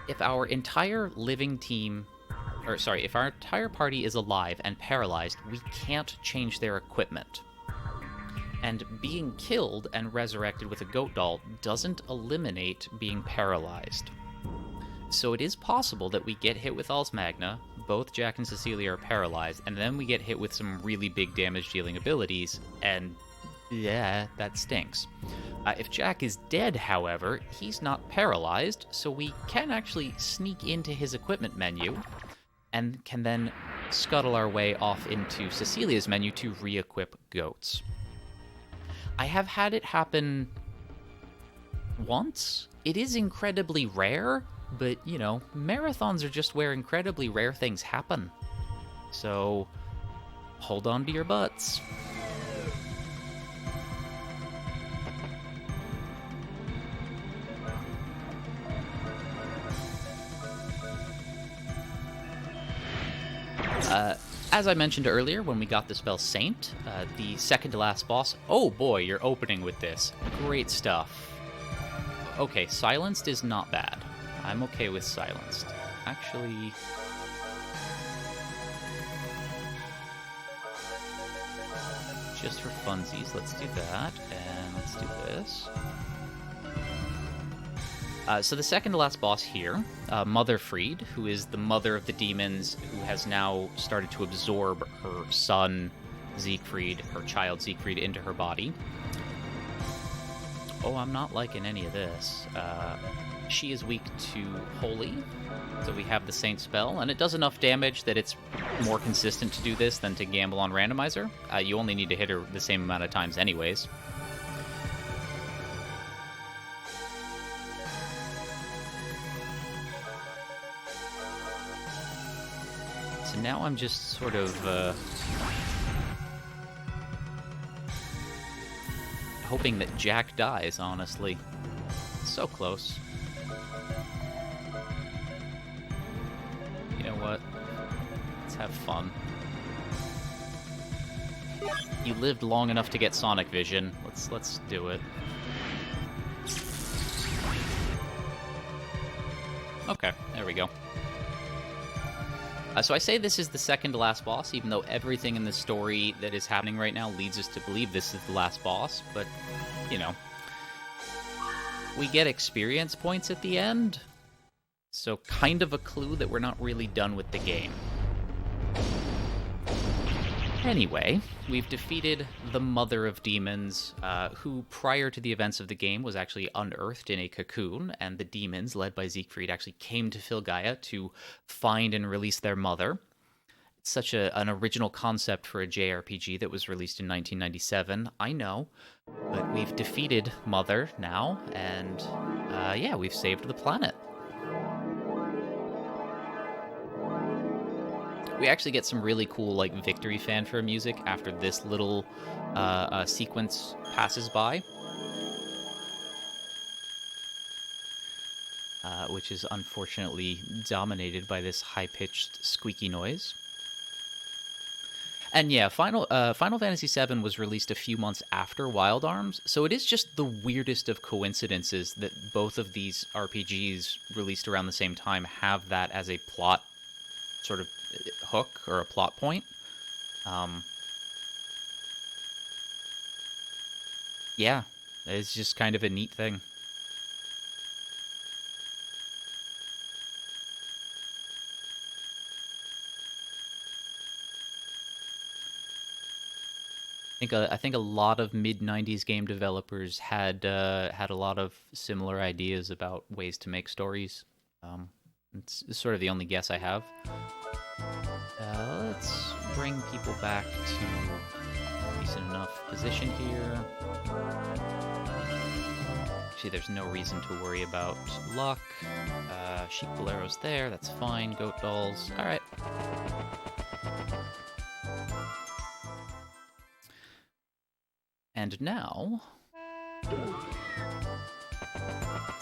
If our entire living team, if our entire party is alive and paralyzed, we can't change their equipment. And being killed and resurrected with a goat doll doesn't eliminate being paralyzed. So it is possible that we get hit with All's Magna, both Jack and Cecilia are paralyzed, and then we get hit with some really big damage-dealing abilities, and yeah, that stinks. If Jack is dead, however, he's not paralyzed, so we can actually sneak into his equipment menu, and can then scuttle our way off into Cecilia's menu to re-equip goats. I have had it happen once. It is incredibly rare, but, you know, marathons are just where incredibly rare things happen. So, hold on to your butts. As I mentioned earlier, when we got the spell Saint, the second to last boss... Oh boy, you're opening with this. Great stuff. Okay, Silenced is not bad. I'm okay with Silenced. Actually... just for funsies, let's do that, and let's do this. So the second to last boss here, Motherfried, who is the mother of the demons, who has now started to absorb her son, Siegfried, her child Siegfried, into her body. Oh, I'm not liking any of this. She is weak to Holy, so we have the Saint spell, and it does enough damage that it's more consistent to do this than to gamble on Randomizer. You only need to hit her the same amount of times anyways. So now I'm just sort of hoping that Jack dies, honestly. So close. You know what? Let's have fun. You lived long enough to get Sonic Vision. Let's do it. Okay, there we go. So I say this is the second to last boss, even though everything in the story that is happening right now leads us to believe this is the last boss, but, you know. We get experience points at the end, so kind of a clue that we're not really done with the game. Anyway, we've defeated the Mother of Demons, who prior to the events of the game was actually unearthed in a cocoon, and the demons, led by Siegfried, actually came to Filgaia to find and release their mother. It's such an original concept for a JRPG that was released in 1997, I know, but we've defeated Mother now, and yeah, we've saved the planet. We actually get some really cool, like, victory fanfare music after this little sequence passes by. Which is unfortunately dominated by this high-pitched squeaky noise. And yeah, Final Fantasy VII was released a few months after Wild Arms, so it is just the weirdest of coincidences that both of these RPGs released around the same time have that as a plot sort of hook or a plot point. Yeah, it's just kind of a neat thing. I think a lot of mid-90s game developers had a lot of similar ideas about ways to make stories. It's sort of the only guess I have. Let's bring people back to Decent enough position here. Actually, there's no reason to worry about luck. Sheep Bolero's there, that's fine. Goat dolls, alright. And now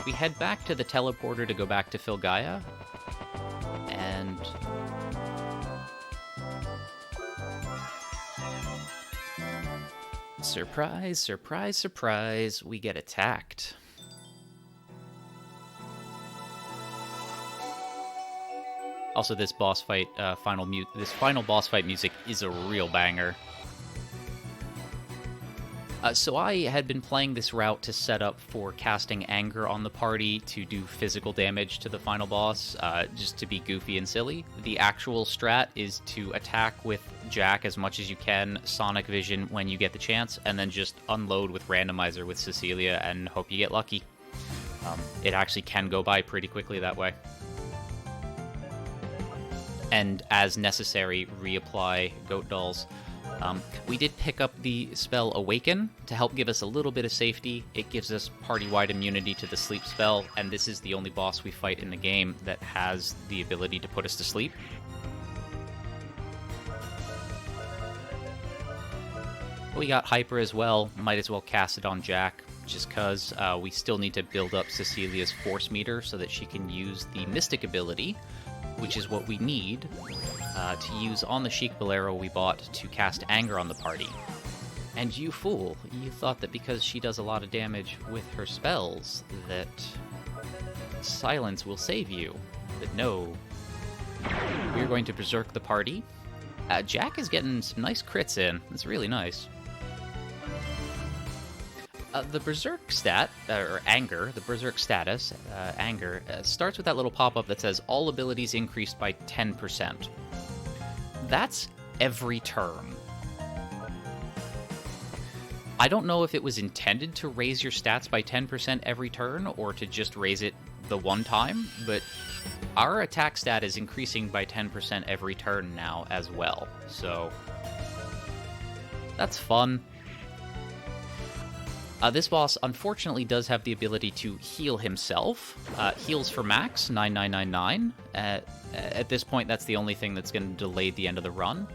we head back to the teleporter to go back to Filgaia, and surprise, surprise, surprise, we get attacked. Also, this boss fight, this final boss fight music is a real banger. So I had been playing this route to set up for casting Anger on the party to do physical damage to the final boss, just to be goofy and silly. The actual strat is to attack with Jack as much as you can, Sonic Vision when you get the chance, and then just unload with Randomizer with Cecilia and hope you get lucky. It actually can go by pretty quickly that way. And as necessary, reapply Goat Dolls. We did pick up the spell Awaken to help give us a little bit of safety. It gives us party-wide immunity to the sleep spell, and this is the only boss we fight in the game that has the ability to put us to sleep. We got Hyper as well, might as well cast it on Jack, just because we still need to build up Cecilia's Force Meter so that she can use the Mystic ability, which is what we need to use on the Sheik Bolero we bought to cast Anger on the party. And you fool, you thought that because she does a lot of damage with her spells, that Silence will save you. But no. We're going to Berserk the party. Jack is getting some nice crits in. It's really nice. The Berserk stat, or Anger, the Berserk status, Anger, starts with that little pop-up that says, all abilities increased by 10%. That's every turn. I don't know if it was intended to raise your stats by 10% every turn, or to just raise it the one time, but our attack stat is increasing by 10% every turn now as well, so that's fun. This boss, unfortunately, does have the ability to heal himself. Heals for max, 9999. At this point, that's the only thing that's going to delay the end of the run.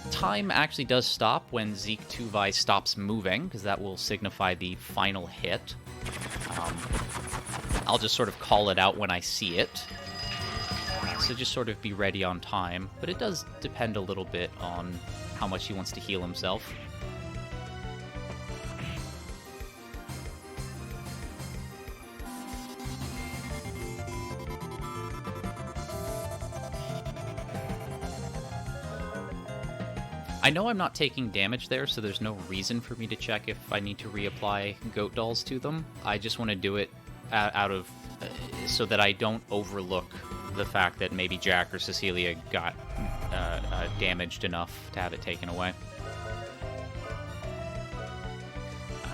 Time actually does stop when Zeke Tuvai stops moving, because that will signify the final hit. I'll just sort of call it out when I see it. So just sort of be ready on time. But it does depend a little bit on how much he wants to heal himself. I know I'm not taking damage there, so there's no reason for me to check if I need to reapply Goat Dolls to them. I just want to do it out of so that I don't overlook the fact that maybe Jack or Cecilia got damaged enough to have it taken away.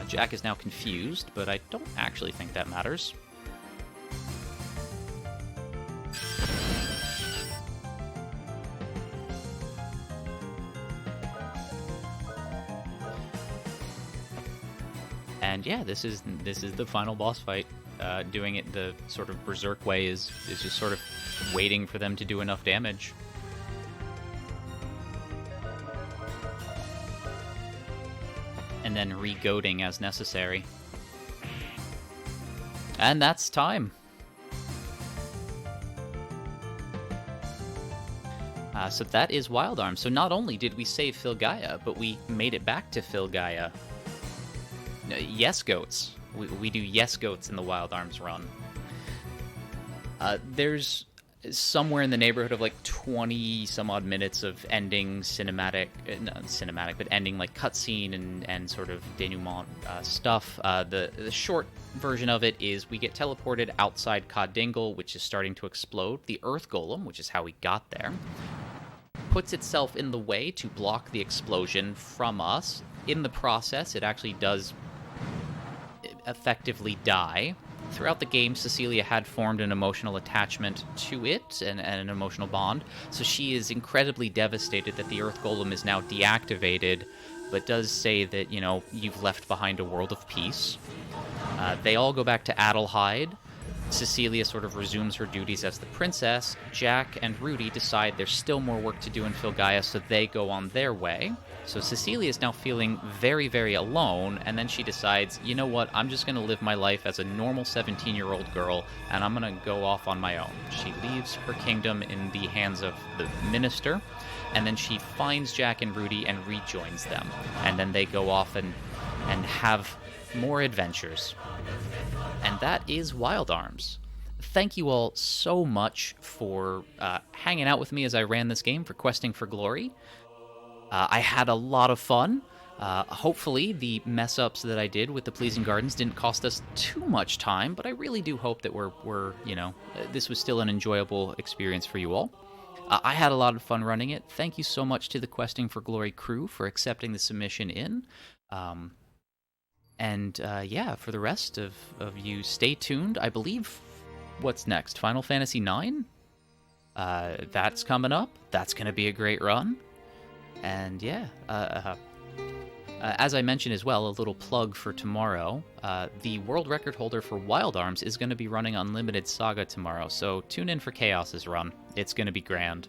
Jack is now confused, but I don't actually think that matters. And yeah, this is the final boss fight. Doing it the sort of Berserk way is just sort of waiting for them to do enough damage. And then re-goading as necessary. And that's time. So that is Wild Arms. So not only did we save Filgaia, but we made it back to Filgaia. Yes Goats. We do Yes Goats in the Wild Arms run. There's somewhere in the neighborhood of like 20 some odd minutes of ending cinematic, not cinematic, but ending like cutscene and sort of denouement stuff. The short version of it is we get teleported outside Cod Dingle, which is starting to explode. The Earth Golem, which is how we got there, puts itself in the way to block the explosion from us. In the process, it actually does effectively die. throughout the game, Cecilia had formed an emotional attachment to it and an emotional bond, so she is incredibly devastated that the Earth Golem is now deactivated, but does say that, you've left behind a world of peace. They all go back to Adelheid. Cecilia sort of resumes her duties as the princess. Jack and Rudy decide there's still more work to do in Filgaia, so they go on their way. So Cecilia is now feeling very, very alone, and then she decides, you know what, I'm just going to live my life as a normal 17-year-old girl, and I'm going to go off on my own. She leaves her kingdom in the hands of the minister, and then she finds Jack and Rudy and rejoins them. And then they go off and have more adventures. And that is Wild Arms. Thank you all so much for hanging out with me as I ran this game for Questing for Glory. I had a lot of fun. Hopefully the mess-ups that I did with the Pleasing Gardens didn't cost us too much time, but I really do hope that this was still an enjoyable experience for you all. I had a lot of fun running it. Thank you so much to the Questing for Glory crew for accepting the submission in. For the rest of you, stay tuned. I believe, what's next? Final Fantasy IX? That's coming up. That's going to be a great run. And as I mentioned as well, a little plug for tomorrow. The world record holder for Wild Arms is going to be running Unlimited Saga tomorrow, so tune in for Chaos's run. It's going to be grand.